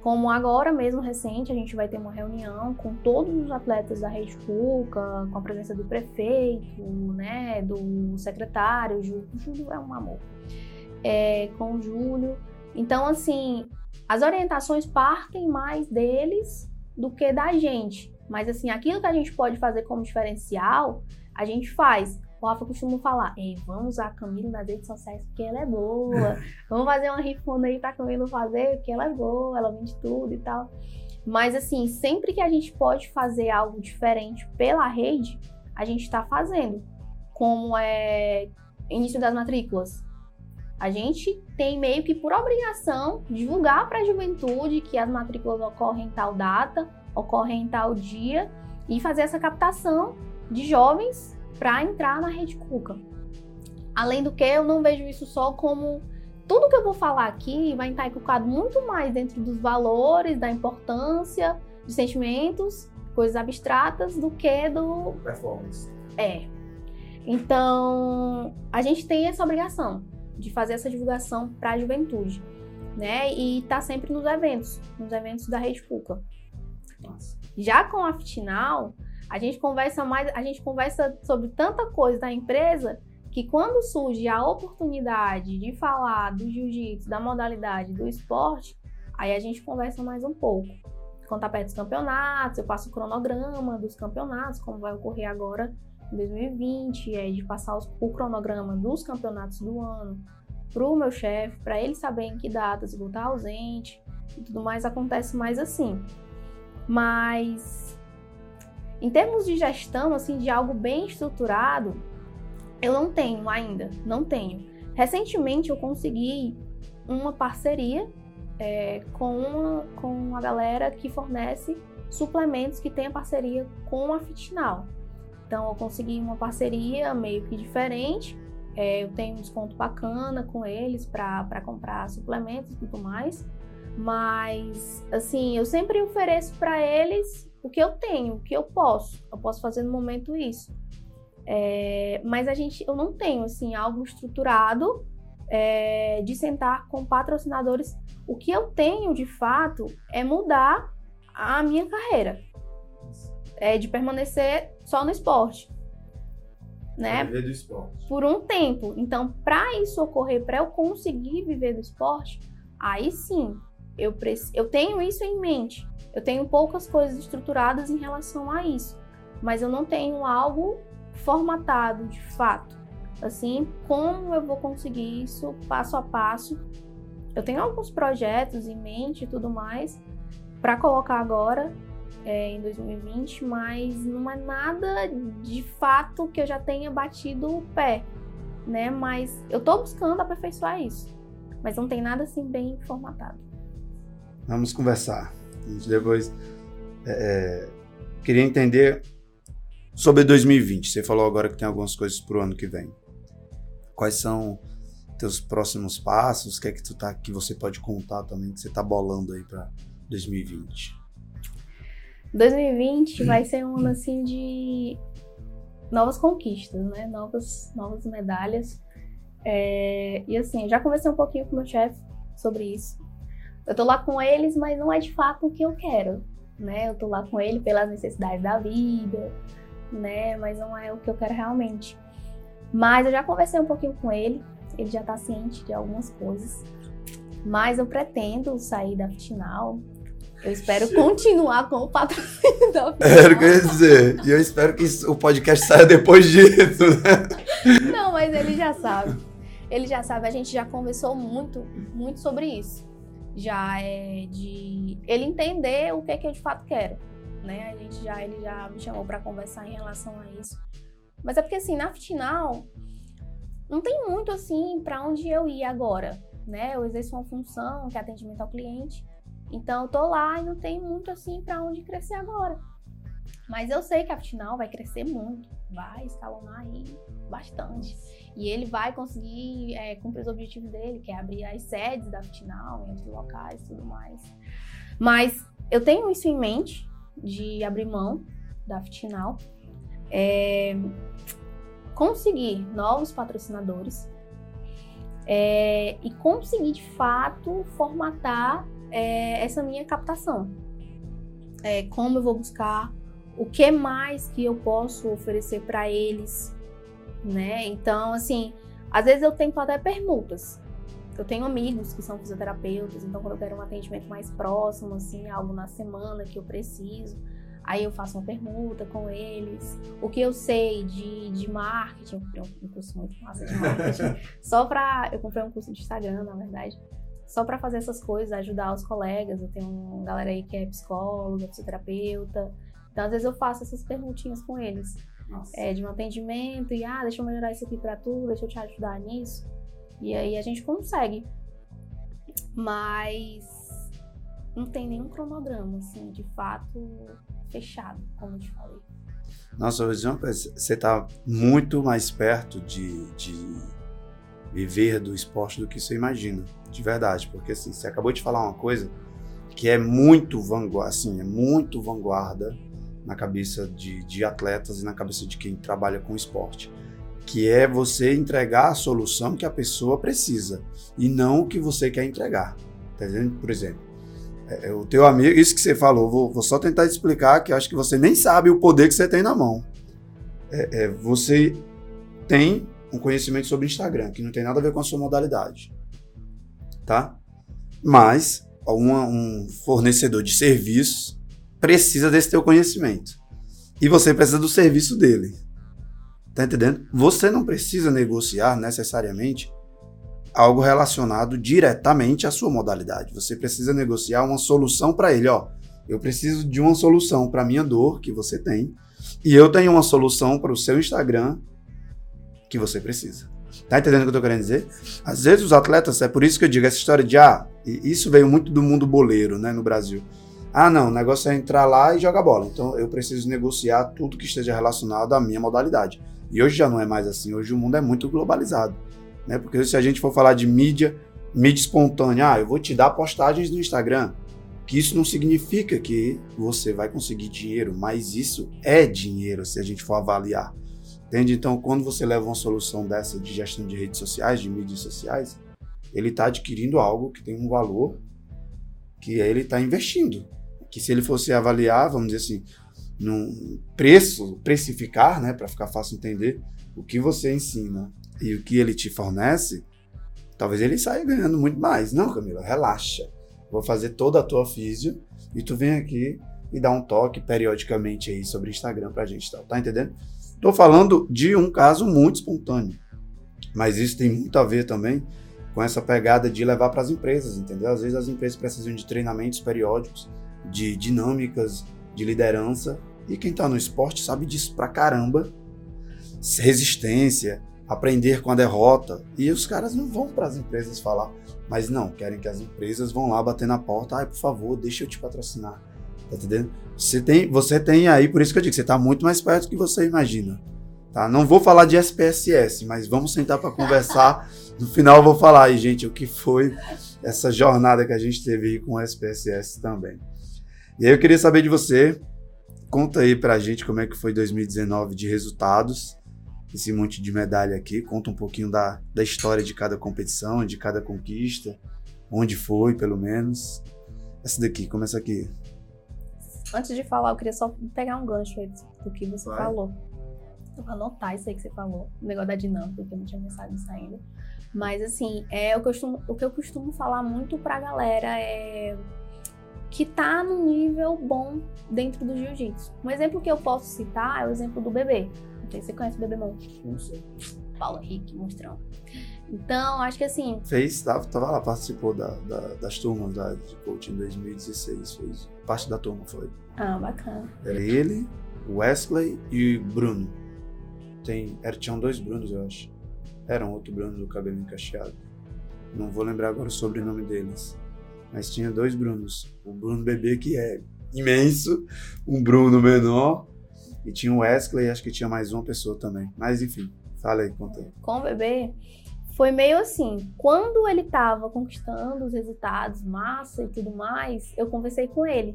Como agora mesmo, recente, a gente vai ter uma reunião com todos os atletas da Rede Cuca, com a presença do prefeito, né, do secretário, o Júlio é um amor, com o Júlio. Então, assim, as orientações partem mais deles do que da gente. Mas, assim, aquilo que a gente pode fazer como diferencial, a gente faz. O Rafa costuma falar, vamos usar a Camila nas redes sociais porque ela é boa. Vamos fazer uma rifona aí pra Camila fazer porque ela é boa, ela vende tudo e tal. Mas, assim, sempre que a gente pode fazer algo diferente pela rede, a gente tá fazendo. Como início das matrículas. A gente tem meio que por obrigação divulgar para a juventude que as matrículas ocorrem em tal data, ocorrem em tal dia e fazer essa captação de jovens para entrar na Rede Cuca. Além do que, eu não vejo isso só como... Tudo que eu vou falar aqui vai estar inculcado muito mais dentro dos valores, da importância, dos sentimentos, coisas abstratas, do que do... Performance. Então, a gente tem essa obrigação de fazer essa divulgação para a juventude, né? E tá sempre nos eventos da Rede Cuca. Nossa. Já com a Fitinal, a gente conversa sobre tanta coisa da empresa que quando surge a oportunidade de falar do jiu-jitsu, da modalidade, do esporte, aí a gente conversa mais um pouco. Quando tá perto dos campeonatos, eu passo o cronograma dos campeonatos, como vai ocorrer agora em 2020, de passar o cronograma dos campeonatos do ano pro meu chefe, para ele saber em que datas eu vou estar ausente e tudo mais, acontece mais assim. Mas em termos de gestão, assim, de algo bem estruturado, eu não tenho ainda, não tenho. Recentemente eu consegui uma parceria com a galera que fornece suplementos que tem a parceria com a Fitinal. Então eu consegui uma parceria meio que diferente, eu tenho um desconto bacana com eles para comprar suplementos e tudo mais, mas assim, eu sempre ofereço para eles o que eu tenho, o que eu posso fazer no momento isso. Mas eu não tenho assim, algo estruturado de sentar com patrocinadores. O que eu tenho de fato é mudar a minha carreira, de permanecer só no esporte, né? Viver do esporte. Por um tempo. Então, para isso ocorrer, para eu conseguir viver do esporte, aí sim, eu tenho isso em mente. Eu tenho poucas coisas estruturadas em relação a isso, mas eu não tenho algo formatado de fato. Assim, como eu vou conseguir isso passo a passo? Eu tenho alguns projetos em mente e tudo mais para colocar agora em 2020, mas não é nada de fato que eu já tenha batido o pé, né? Mas eu tô buscando aperfeiçoar isso, mas não tem nada assim bem formatado. Vamos conversar. A gente depois queria entender sobre 2020. Você falou agora que tem algumas coisas pro ano que vem. Quais são teus próximos passos? O que é que você pode contar também que você tá bolando aí para 2020? 2020 vai ser um ano assim de novas conquistas, né? Novas medalhas. E assim, eu já conversei um pouquinho com o meu chefe sobre isso. Eu tô lá com eles, mas não é de fato o que eu quero, né? Eu tô lá com ele pelas necessidades da vida, né? Mas não é o que eu quero realmente. Mas eu já conversei um pouquinho com ele já tá ciente de algumas coisas. Mas eu pretendo sair da Fitinal. Eu espero continuar com o patrocínio da Fitinal. Era o que eu ia dizer. E eu espero que o podcast saia depois disso, né? Não, mas ele já sabe. Ele já sabe, a gente já conversou muito sobre isso. Já de ele entender o que é que eu de fato quero, né? Ele já me chamou para conversar em relação a isso. Mas é porque assim, na Fitinal não tem muito assim para onde eu ir agora, né? Eu exerço uma função que é atendimento ao cliente. Então eu tô lá e não tem muito assim para onde crescer agora. Mas eu sei que a Fitinal vai crescer muito, vai escalonar aí bastante. E ele vai conseguir cumprir os objetivos dele, que é abrir as sedes da Fitinal em outros locais e tudo mais. Mas eu tenho isso em mente, de abrir mão da Fitinal, conseguir novos patrocinadores e conseguir, de fato, formatar essa minha captação. Como eu vou buscar, o que mais que eu posso oferecer para eles, né? Então, assim, às vezes eu tento até permutas. Eu tenho amigos que são fisioterapeutas, então quando eu quero um atendimento mais próximo, assim, algo na semana que eu preciso, aí eu faço uma permuta com eles. O que eu sei de marketing, eu comprei um curso muito massa de marketing, eu comprei um curso de Instagram, na verdade, só para fazer essas coisas, ajudar os colegas. Eu tenho uma galera aí que é psicóloga, fisioterapeuta, então às vezes eu faço essas perguntinhas com eles, de um atendimento, e deixa eu melhorar isso aqui para tu, deixa eu te ajudar nisso, e aí a gente consegue, mas não tem nenhum cronograma, assim, de fato fechado, como eu te falei. Nossa, você está muito mais perto de viver do esporte do que você imagina, de verdade, porque assim, você acabou de falar uma coisa que é muito vanguarda na cabeça de atletas e na cabeça de quem trabalha com esporte, que é você entregar a solução que a pessoa precisa e não o que você quer entregar, tá entendendo? Por exemplo, o teu amigo, isso que você falou, vou só tentar te explicar, que eu acho que você nem sabe o poder que você tem na mão. Você tem um conhecimento sobre Instagram, que não tem nada a ver com a sua modalidade, tá? Mas um fornecedor de serviços precisa desse teu conhecimento. E você precisa do serviço dele. Tá entendendo? Você não precisa negociar necessariamente algo relacionado diretamente à sua modalidade. Você precisa negociar uma solução para ele. Eu preciso de uma solução para a minha dor que você tem, e eu tenho uma solução para o seu Instagram que você precisa. Tá entendendo o que eu tô querendo dizer? Às vezes os atletas, é por isso que eu digo essa história de, e isso veio muito do mundo boleiro, né, no Brasil. Não, o negócio é entrar lá e jogar bola. Então eu preciso negociar tudo que esteja relacionado à minha modalidade. E hoje já não é mais assim, hoje o mundo é muito globalizado, né? Porque se a gente for falar de mídia espontânea, eu vou te dar postagens no Instagram, que isso não significa que você vai conseguir dinheiro, mas isso é dinheiro se a gente for avaliar. Entende? Então, quando você leva uma solução dessa de gestão de redes sociais, de mídias sociais, ele está adquirindo algo que tem um valor que ele está investindo. Que se ele fosse avaliar, vamos dizer assim, num precificar, né, para ficar fácil entender, o que você ensina e o que ele te fornece, talvez ele saia ganhando muito mais. Não, Camila, relaxa. Vou fazer toda a tua físio e tu vem aqui e dá um toque periodicamente aí sobre o Instagram pra gente, tá entendendo? Tô falando de um caso muito espontâneo, mas isso tem muito a ver também com essa pegada de levar para as empresas, entendeu? Às vezes as empresas precisam de treinamentos periódicos, de dinâmicas, de liderança, e quem tá no esporte sabe disso pra caramba. Resistência, aprender com a derrota, e os caras não vão para as empresas falar, mas não, querem que as empresas vão lá bater na porta, por favor, deixa eu te patrocinar, tá entendendo? Você tem aí, por isso que eu digo, você tá muito mais perto do que você imagina, tá? Não vou falar de SPSS, mas vamos sentar para conversar, no final eu vou falar aí, gente, o que foi essa jornada que a gente teve aí com o SPSS também. E aí eu queria saber de você, conta aí pra gente como é que foi 2019 de resultados, esse monte de medalha aqui, conta um pouquinho da história de cada competição, de cada conquista, onde foi, pelo menos. Essa daqui, começa aqui. Antes de falar, eu queria só pegar um gancho aí do que você falou. Eu vou anotar isso aí que você falou, o negócio da dinâmica, porque eu não tinha pensado nisso ainda. Mas assim, o que eu costumo falar muito pra galera é que tá num nível bom dentro do jiu-jitsu. Um exemplo que eu posso citar é o exemplo do Bebê. Não sei se você conhece o Bebê Monte. Não sei. Paulo Henrique, monstrão. Então, acho que assim... Tava lá, participou das turmas de coaching em 2016, fez parte da turma, foi. Bacana. Era ele, o Wesley e o Bruno. Tinham 2 Brunos, eu acho. Era um outro Bruno do cabelinho cacheado. Não vou lembrar agora o sobrenome deles. Mas tinha 2 Brunos. O Bruno Bebê, que é imenso, um Bruno menor, e tinha o Wesley, acho que tinha mais uma pessoa também. Mas enfim, fala aí, conta aí. Com o Bebê, foi meio assim, quando ele tava conquistando os resultados, massa e tudo mais, eu conversei com ele.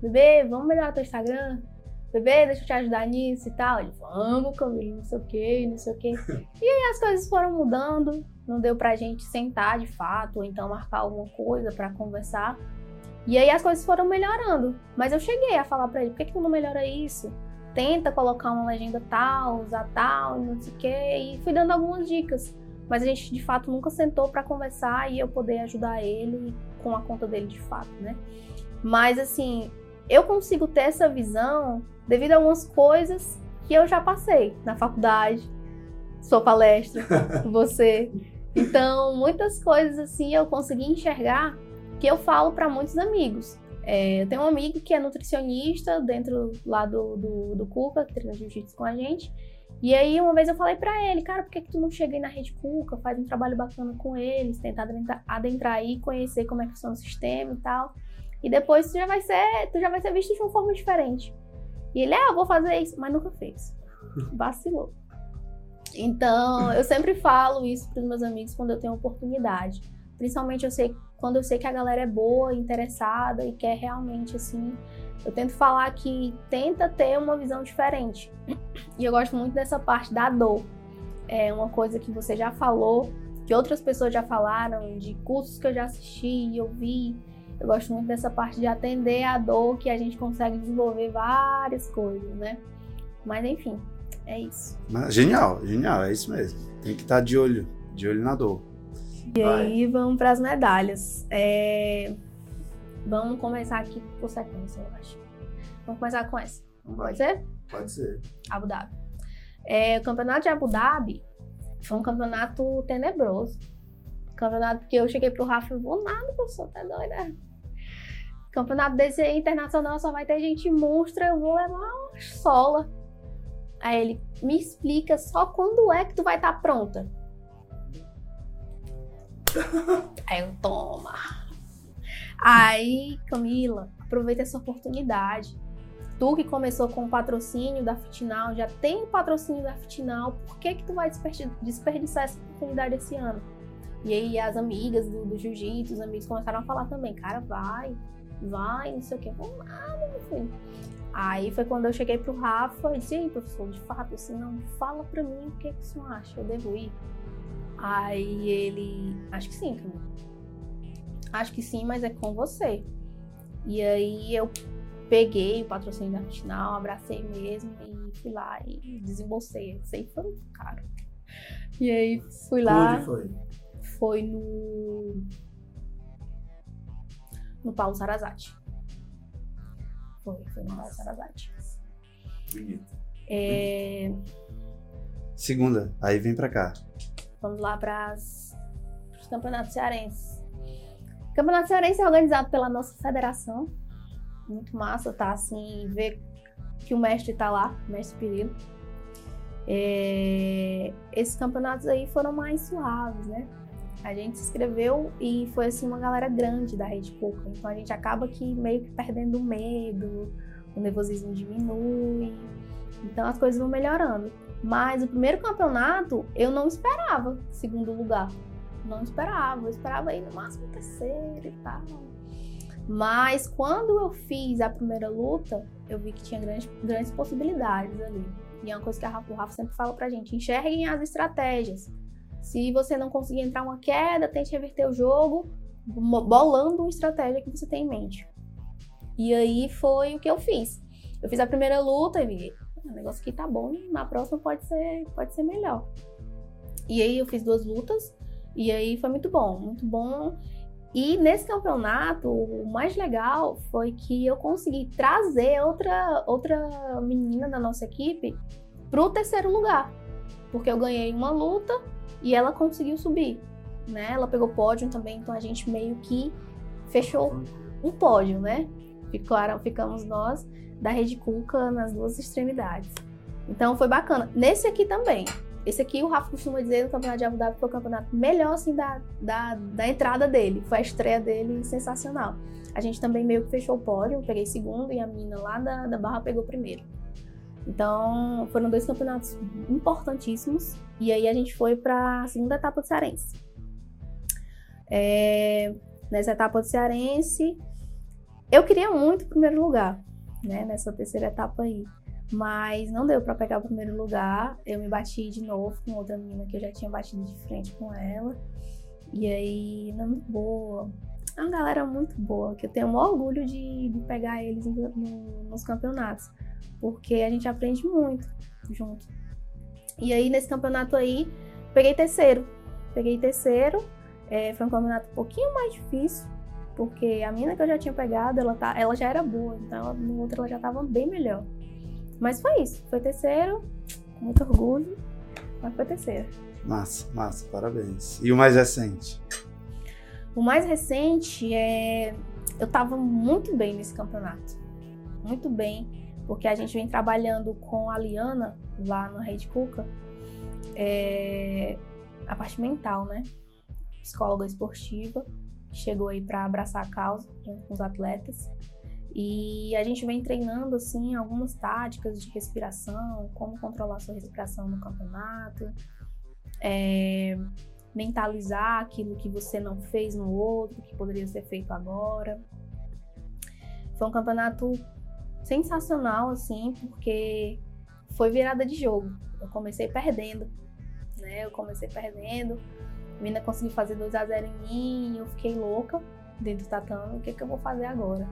Bebê, vamos melhorar teu Instagram? bebê, deixa eu te ajudar nisso e tal. Ele, vamos, Camila, não sei o quê, não sei o quê. E aí as coisas foram mudando, não deu pra gente sentar de fato, ou então marcar alguma coisa pra conversar. E aí as coisas foram melhorando. Mas eu cheguei a falar pra ele, por que tu não melhora isso? Tenta colocar uma legenda tal, usar tal, não sei o quê. E fui dando algumas dicas. Mas a gente, de fato, nunca sentou pra conversar e eu poder ajudar ele com a conta dele, de fato, né? Mas, assim, eu consigo ter essa visão devido a algumas coisas que eu já passei na faculdade, sua palestra, você. Então, muitas coisas, assim, eu consegui enxergar que eu falo para muitos amigos. Eu tenho um amigo que é nutricionista dentro lá do Cuca, que treina jiu-jitsu com a gente. E aí, uma vez eu falei pra ele, cara, por que tu não chega aí na Rede Cuca, faz um trabalho bacana com eles, tentar adentrar aí, conhecer como é que funciona o sistema e tal. E depois tu já vai ser visto de uma forma diferente. E ele, eu vou fazer isso, mas nunca fez. Vacilou. Então, eu sempre falo isso pros meus amigos quando eu tenho oportunidade. Principalmente quando eu sei que a galera é boa, interessada e quer realmente, assim... Eu tento falar que tenta ter uma visão diferente. E eu gosto muito dessa parte da dor. É uma coisa que você já falou, que outras pessoas já falaram, de cursos que eu já assisti e eu vi. Eu gosto muito dessa parte de atender a dor, que a gente consegue desenvolver várias coisas, né? Mas enfim, é isso. Genial, é isso mesmo. Tem que estar de olho na dor. E aí vamos para as medalhas. Vamos começar aqui por sequência, eu acho. Vamos começar com essa. Pode ser? Pode ser. Abu Dhabi. O campeonato de Abu Dhabi foi um campeonato tenebroso. Campeonato que eu cheguei pro Rafa e vou nada, professor, tá doida? Campeonato desse aí, internacional, só vai ter gente monstra, eu vou levar uma sola. Aí ele, me explica só quando é que tu vai estar pronta. Aí eu, toma. Aí, Camila, aproveita essa oportunidade. Tu que começou com o patrocínio da Fitinal, já tem o patrocínio da Fitinal, por que tu vai desperdiçar essa oportunidade esse ano? E aí as amigas do jiu-jitsu, os amigos começaram a falar também, cara, vai, não sei o que. Vamos nada, meu filho. Aí foi quando eu cheguei pro Rafa e disse, aí, professor, de fato, assim, não, fala pra mim o que o senhor acha, eu devo ir? Aí ele, acho que sim, Camila. Acho que sim, mas é com você. E aí eu peguei o patrocínio da Fitinal, abracei mesmo e fui lá e desembolsei. Isso aí foi muito caro. E aí fui lá. Onde foi? Foi no Paulo Sarazate. Foi no Paulo Sarazate. Bonito. Segunda, aí vem pra cá. Vamos lá para os campeonatos cearenses. O campeonato cearense é organizado pela nossa federação. Muito massa, tá? Assim, ver que o mestre tá lá, o mestre Pirilo. Esses campeonatos aí foram mais suaves, né? A gente se inscreveu e foi assim uma galera grande da Rede Cuca. Então a gente acaba que meio que perdendo o medo, o nervosismo diminui. Então as coisas vão melhorando. Mas o primeiro campeonato eu não esperava segundo lugar. Não esperava, eu esperava ir no máximo terceiro e tal. Mas quando eu fiz a primeira luta, eu vi que tinha grandes possibilidades ali. E é uma coisa que o Rafa sempre fala pra gente, enxerguem as estratégias. Se você não conseguir entrar uma queda, tente reverter o jogo, bolando uma estratégia que você tem em mente. E aí foi o que eu fiz. Eu fiz a primeira luta e vi, o negócio aqui tá bom, na próxima pode ser melhor. E aí eu fiz 2 lutas, e aí foi muito bom, muito bom. E nesse campeonato, o mais legal foi que eu consegui trazer outra menina da nossa equipe pro terceiro lugar. Porque eu ganhei uma luta e ela conseguiu subir, né? Ela pegou pódio também, então a gente meio que fechou um pódio, né? Ficamos nós da Rede Cuca nas 2 extremidades. Então foi bacana. Nesse aqui também. Esse aqui o Rafa costuma dizer no campeonato de Abu Dhabi foi o campeonato melhor assim da entrada dele. Foi a estreia dele sensacional. A gente também meio que fechou o pódio. Eu peguei segundo e a menina lá da Barra pegou primeiro. Então foram 2 campeonatos importantíssimos. E aí a gente foi para a segunda etapa do Cearense. Nessa etapa do Cearense, eu queria muito o primeiro lugar, né? Nessa terceira etapa aí. Mas não deu pra pegar o primeiro lugar. Eu me bati de novo com outra menina que eu já tinha batido de frente com ela. E aí, não, muito boa. É uma galera muito boa, que eu tenho o maior orgulho de pegar eles nos campeonatos. Porque a gente aprende muito junto. E aí, nesse campeonato aí, peguei terceiro. Foi um campeonato um pouquinho mais difícil, porque a mina que eu já tinha pegado, ela já era boa. Então, no outro ela já tava bem melhor. Mas foi isso. Foi terceiro, com muito orgulho, mas foi terceiro. Massa, parabéns. E o mais recente? O mais recente eu tava muito bem nesse campeonato. Muito bem, porque a gente vem trabalhando com a Liana, lá no Rede Cuca, a parte mental, né? Psicóloga esportiva, que chegou aí para abraçar a causa junto com os atletas. E a gente vem treinando, assim, algumas táticas de respiração, como controlar sua respiração no campeonato, mentalizar aquilo que você não fez no outro, que poderia ser feito agora. Foi um campeonato sensacional, assim, porque foi virada de jogo. Eu comecei perdendo, né? A menina conseguiu fazer 2-0 em mim, eu fiquei louca dentro do tatame. O que eu vou fazer agora?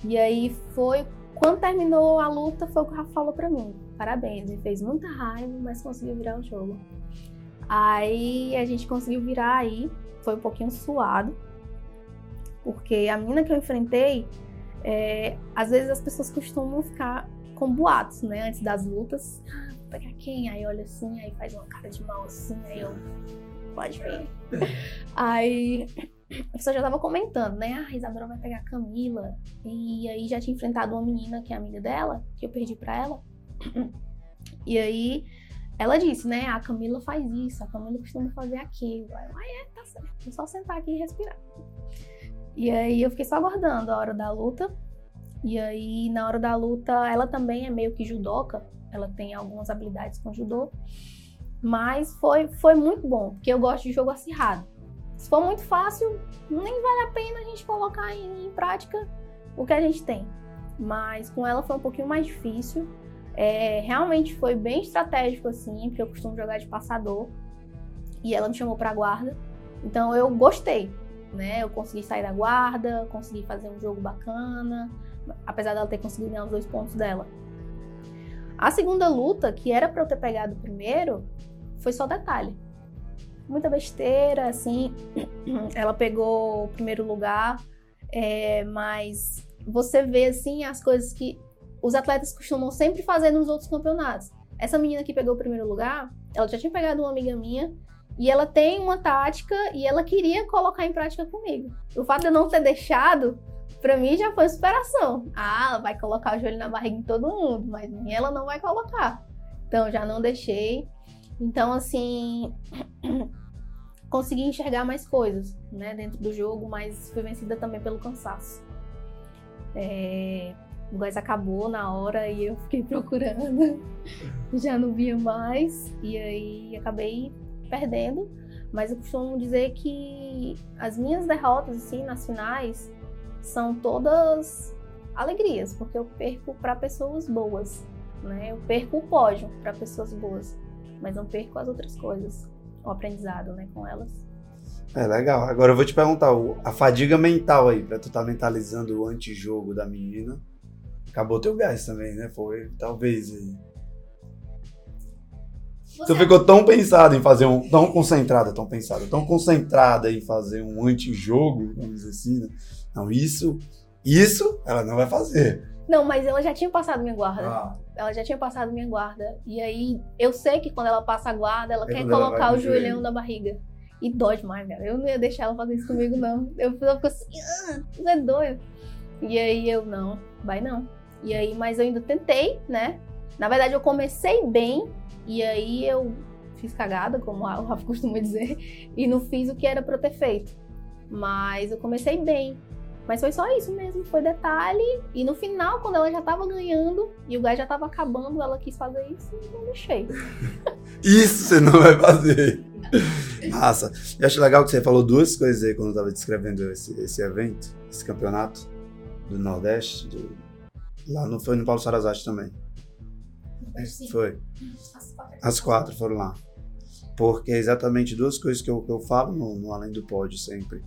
E aí foi, quando terminou a luta, foi o que o Rafa falou pra mim. Parabéns, me fez muita raiva, mas conseguiu virar o jogo. Aí a gente conseguiu virar aí, foi um pouquinho suado, porque a menina que eu enfrentei, às vezes as pessoas costumam ficar com boatos, né, antes das lutas. Vou pegar quem? Aí olha assim, aí faz uma cara de mal assim, aí eu, pode ver. Aí a pessoa já tava comentando, né, a Isadora vai pegar a Camila, e aí já tinha enfrentado uma menina que é amiga dela, que eu perdi pra ela, e aí ela disse, né, a Camila faz isso, a Camila costuma fazer aquilo. Aí tá certo, vou só sentar aqui e respirar. E aí eu fiquei só aguardando a hora da luta. E aí na hora da luta, ela também é meio que judoca, ela tem algumas habilidades com judô. Mas foi muito bom, porque eu gosto de jogo acirrado. Se for muito fácil, nem vale a pena a gente colocar em prática o que a gente tem. Mas com ela foi um pouquinho mais difícil. Realmente foi bem estratégico, assim, porque eu costumo jogar de passador. E ela me chamou pra guarda. Então eu gostei, né? Eu consegui sair da guarda, consegui fazer um jogo bacana, apesar dela ter conseguido ganhar os 2 pontos dela. A segunda luta, que era pra eu ter pegado primeiro, foi só detalhe. Muita besteira, assim. Ela pegou o primeiro lugar, mas você vê, assim, as coisas que os atletas costumam sempre fazer nos outros campeonatos. Essa menina que pegou o primeiro lugar, ela já tinha pegado uma amiga minha, e ela tem uma tática, e ela queria colocar em prática comigo. O fato de eu não ter deixado, pra mim já foi superação. Ela vai colocar o joelho na barriga em todo mundo, mas ela não vai colocar. Então, já não deixei. Então, assim, consegui enxergar mais coisas, né, dentro do jogo, mas fui vencida também pelo cansaço. O gás acabou na hora e eu fiquei procurando, já não via mais, e aí acabei perdendo. Mas eu costumo dizer que as minhas derrotas, assim, nas finais, são todas alegrias, porque eu perco para pessoas boas, né? Eu perco o pódio para pessoas boas, mas não perco as outras coisas, o aprendizado, né, com elas. Legal. Agora eu vou te perguntar, a fadiga mental aí, pra tu tá mentalizando o antijogo da menina, acabou teu gás também, né? Foi, talvez aí. Tu ficou tão pensada em fazer tão concentrada em fazer um antijogo, vamos dizer assim, né? Não, isso ela não vai fazer. Não, mas ela já tinha passado minha guarda. Ela já tinha passado minha guarda. E aí, eu sei que quando ela passa a guarda, ela quer colocar o joelhão na barriga. E dói demais, cara. Eu não ia deixar ela fazer isso comigo, não. Eu fico assim, você é doido. E aí, eu, não, vai não. E aí, mas eu ainda tentei, né? Na verdade, eu comecei bem. E aí, eu fiz cagada, como o Rafa costuma dizer. E não fiz o que era pra eu ter feito. Mas eu comecei bem. Mas foi só isso mesmo, foi detalhe. E no final, quando ela já tava ganhando e o gás já tava acabando, ela quis fazer isso e não deixei. Isso você não vai fazer. Massa. Eu acho legal que você falou 2 coisas aí quando eu tava descrevendo esse evento, esse campeonato do Nordeste. Lá foi no Paulo Sarazate também. Foi. As 4 foram lá. Porque é exatamente 2 coisas que eu falo no Além do Pódio sempre.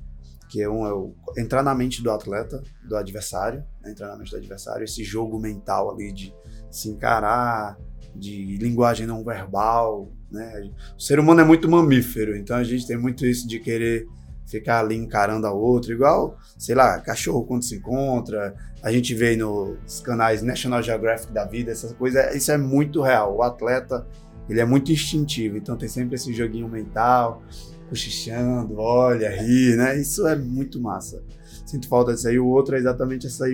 Que é o entrar na mente do atleta, do adversário, né? Entrar na mente do adversário, esse jogo mental ali de se encarar, de linguagem não verbal, né? O ser humano é muito mamífero, então a gente tem muito isso de querer ficar ali encarando a outra, igual, sei lá, cachorro quando se encontra, a gente vê nos canais National Geographic da vida, essas coisas, isso é muito real. O atleta, ele é muito instintivo, então tem sempre esse joguinho mental, cochichando, olha, ri, né? Isso é muito massa. Sinto falta disso aí. O outro é exatamente essa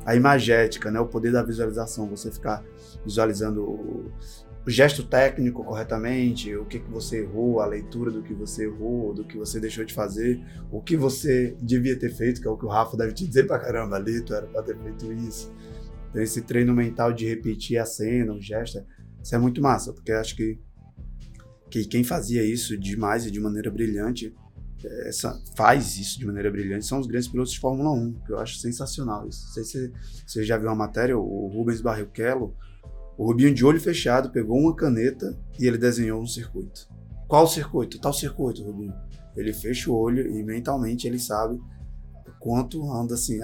a imagética, né? O poder da visualização, você ficar visualizando o gesto técnico corretamente, o que você errou, a leitura do que você errou, do que você deixou de fazer, o que você devia ter feito, que é o que o Rafa deve te dizer pra caramba ali, tu era pra ter feito isso. Então esse treino mental de repetir a cena, o gesto, isso é muito massa, porque eu acho que quem fazia isso demais e de maneira brilhante, faz isso de maneira brilhante, são os grandes pilotos de Fórmula 1, que eu acho sensacional isso. Não sei se você já viu uma matéria, o Rubens Barrichello, o Rubinho de olho fechado pegou uma caneta e ele desenhou um circuito. Qual circuito? Tal circuito, Rubinho. Ele fecha o olho e mentalmente ele sabe o quanto anda assim.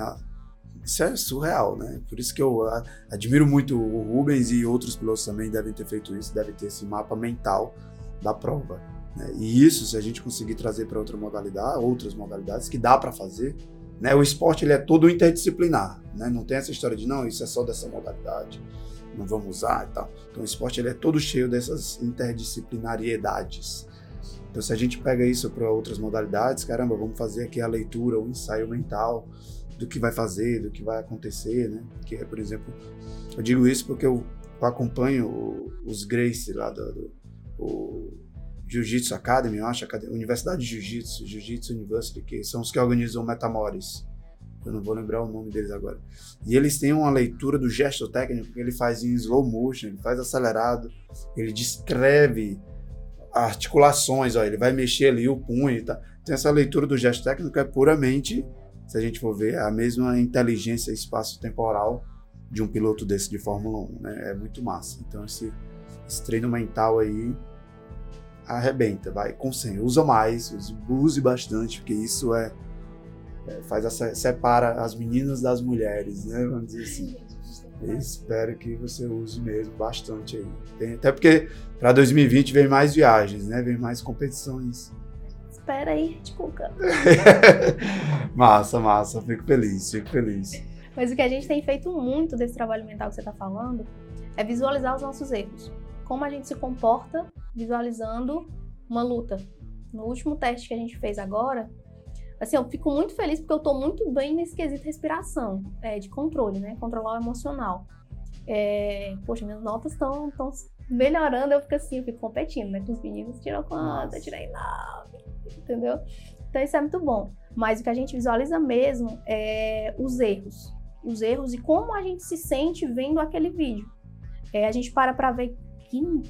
Isso é surreal, né? Por isso que eu admiro muito o Rubens, e outros pilotos também devem ter feito isso, devem ter esse mapa mental da prova, né? E isso, se a gente conseguir trazer para outras modalidades que dá para fazer, né? O esporte ele é todo interdisciplinar, né? Não tem essa história de não, isso é só dessa modalidade, não vamos usar e tal. Então o esporte ele é todo cheio dessas interdisciplinariedades. Então se a gente pega isso para outras modalidades, caramba, vamos fazer aqui a leitura, o ensaio mental do que vai fazer, do que vai acontecer, né? Que é, por exemplo, eu digo isso porque eu acompanho os Gracie lá o Jiu-Jitsu Academy, eu acho, Universidade de Jiu-Jitsu University, que são os que organizam o Metamores. Eu não vou lembrar o nome deles agora. E eles têm uma leitura do gesto técnico que ele faz em slow motion, ele faz acelerado, ele descreve articulações, ó, ele vai mexer ali o punho e tal. Então essa leitura do gesto técnico é puramente, se a gente for ver, a mesma inteligência espaço-temporal de um piloto desse de Fórmula 1, né? É muito massa. Então esse treino mental aí arrebenta, vai, usa mais, use bastante, porque isso separa as meninas das mulheres, né? Vamos dizer assim. Eu espero que você use mesmo bastante aí. Até porque para 2020 vem mais viagens, né? Vem mais competições. Espera aí, desculpa. Massa, fico feliz. Mas o que a gente tem feito muito desse trabalho mental que você está falando é visualizar os nossos erros. Como a gente se comporta visualizando uma luta. No último teste que a gente fez agora, assim, eu fico muito feliz porque eu tô muito bem nesse quesito respiração, de controle, né? Controlar o emocional. Poxa, minhas notas estão melhorando, eu fico competindo, né? Com os meninos, tirou quanto, tirei 9, entendeu? Então isso é muito bom. Mas o que a gente visualiza mesmo é os erros. Os erros e como a gente se sente vendo aquele vídeo. A gente para ver que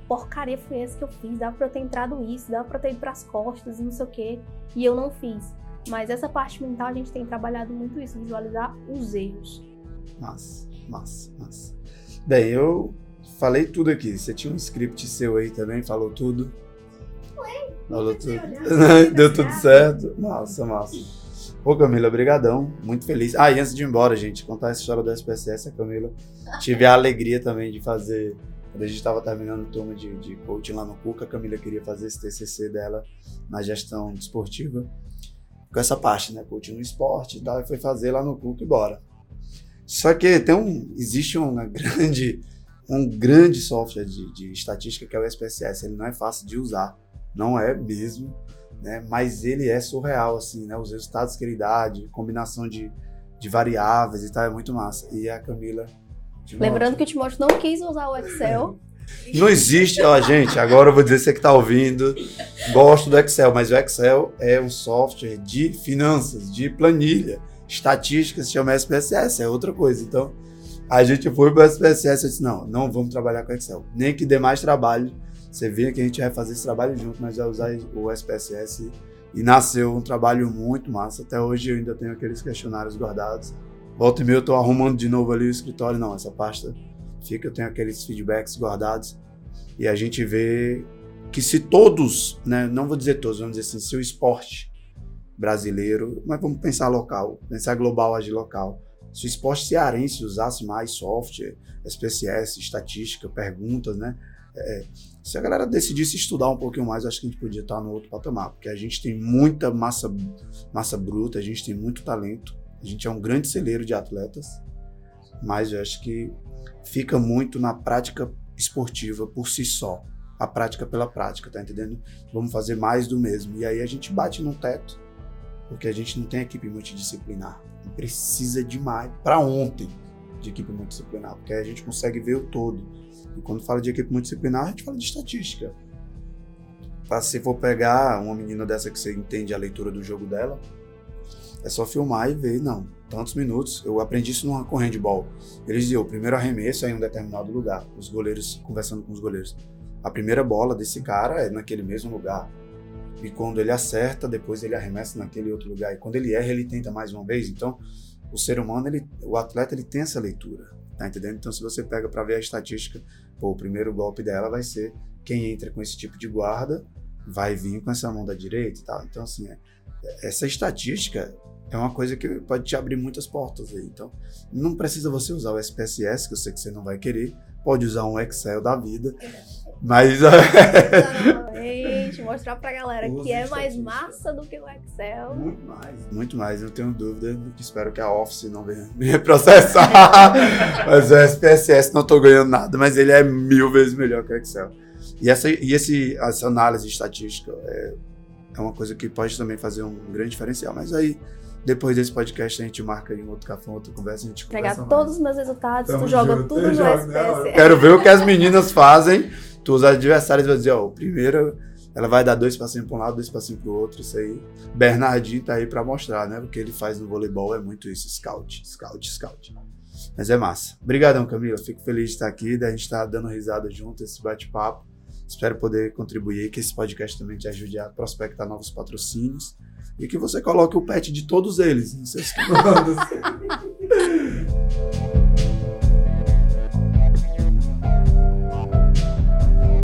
porcaria foi essa que eu fiz, dava pra eu ter entrado isso, dava pra eu ter ido pras costas e não sei o quê, e eu não fiz. Mas essa parte mental a gente tem trabalhado muito isso, visualizar os erros. Massa. Bem, eu falei tudo aqui, você tinha um script seu aí também, falou tudo? Falou tudo. Deu tudo certo? Massa. Ô Camila, brigadão, muito feliz. E antes de ir embora, gente, contar essa história do SPSS, a Camila, tive a alegria também de fazer. Quando a gente estava terminando turma de coaching lá no Cuca, a Camila queria fazer esse TCC dela na gestão desportiva, com essa parte, né, coaching no esporte e tal, e foi fazer lá no Cuca e bora. Só que existe um grande software de estatística que é o SPSS, ele não é fácil de usar, não é mesmo, né, mas ele é surreal, assim, né, os resultados que ele dá, de combinação de variáveis e tal, é muito massa. E a Camila... Lembrando que o Timóteo não quis usar o Excel. Não existe, gente, agora eu vou dizer, você que está ouvindo, gosto do Excel, mas o Excel é um software de finanças, de planilha, estatística, se chama SPSS, é outra coisa. Então, a gente foi para o SPSS e disse, não vamos trabalhar com Excel, nem que dê mais trabalho, você vê que a gente vai fazer esse trabalho junto, mas vai usar o SPSS e nasceu um trabalho muito massa. Até hoje eu ainda tenho aqueles questionários guardados. Volta e meia eu tô arrumando de novo ali o escritório. Não, essa pasta eu tenho aqueles feedbacks guardados e a gente vê que se todos, né, não vou dizer todos, vamos dizer assim, se o esporte brasileiro, mas vamos pensar local, pensar global, agir local, se o esporte cearense usasse mais software, SPSS, estatística, perguntas, né, se a galera decidisse estudar um pouquinho mais, eu acho que a gente podia estar no outro patamar, porque a gente tem muita massa bruta, a gente tem muito talento, a gente é um grande celeiro de atletas, mas eu acho que fica muito na prática esportiva por si só, a prática pela prática, tá entendendo? Vamos fazer mais do mesmo, e aí a gente bate no teto, porque a gente não tem equipe multidisciplinar, e precisa demais, para ontem, de equipe multidisciplinar, porque aí a gente consegue ver o todo. E quando fala de equipe multidisciplinar, a gente fala de estatística. Se for pegar uma menina dessa que você entende a leitura do jogo dela, é só filmar e ver, não, tantos minutos. Eu aprendi isso com handball. Eles diziam, o primeiro arremesso é em um determinado lugar. Os goleiros, conversando com os goleiros. A primeira bola desse cara é naquele mesmo lugar. E quando ele acerta, depois ele arremessa naquele outro lugar. E quando ele erra, ele tenta mais uma vez. Então, o ser humano, o atleta, ele tem essa leitura. Tá entendendo? Então, se você pega para ver a estatística, o primeiro golpe dela vai ser quem entra com esse tipo de guarda vai vir com essa mão da direita e tal. Então, assim, essa estatística é uma coisa que pode te abrir muitas portas aí. Então, não precisa você usar o SPSS, que eu sei que você não vai querer. Pode usar um Excel da vida. Mas... Exatamente. Mostrar pra galera que é mais massa do que o Excel. Muito mais. Eu tenho dúvida. Espero que a Office não venha me processar. Mas o SPSS não tô ganhando nada. Mas ele é 1000 vezes melhor que o Excel. E essa análise estatística é uma coisa que pode também fazer um grande diferencial. Mas aí, depois desse podcast, a gente marca aí um outro café, outra conversa, a gente pegar conversa todos os meus resultados, tu joga tudo no SPSS. Quero ver o que as meninas fazem. Os adversários vão dizer, o primeiro, ela vai dar 2 passinhos para um lado, 2 passinhos para o outro. Isso aí, Bernardinho tá aí para mostrar, né? O que ele faz no voleibol é muito isso, scout. Mas é massa. Obrigadão, Camila. Fico feliz de estar aqui, da gente estar dando risada junto, esse bate-papo. Espero poder contribuir, que esse podcast também te ajude a prospectar novos patrocínios e que você coloque o pet de todos eles nos seus planos.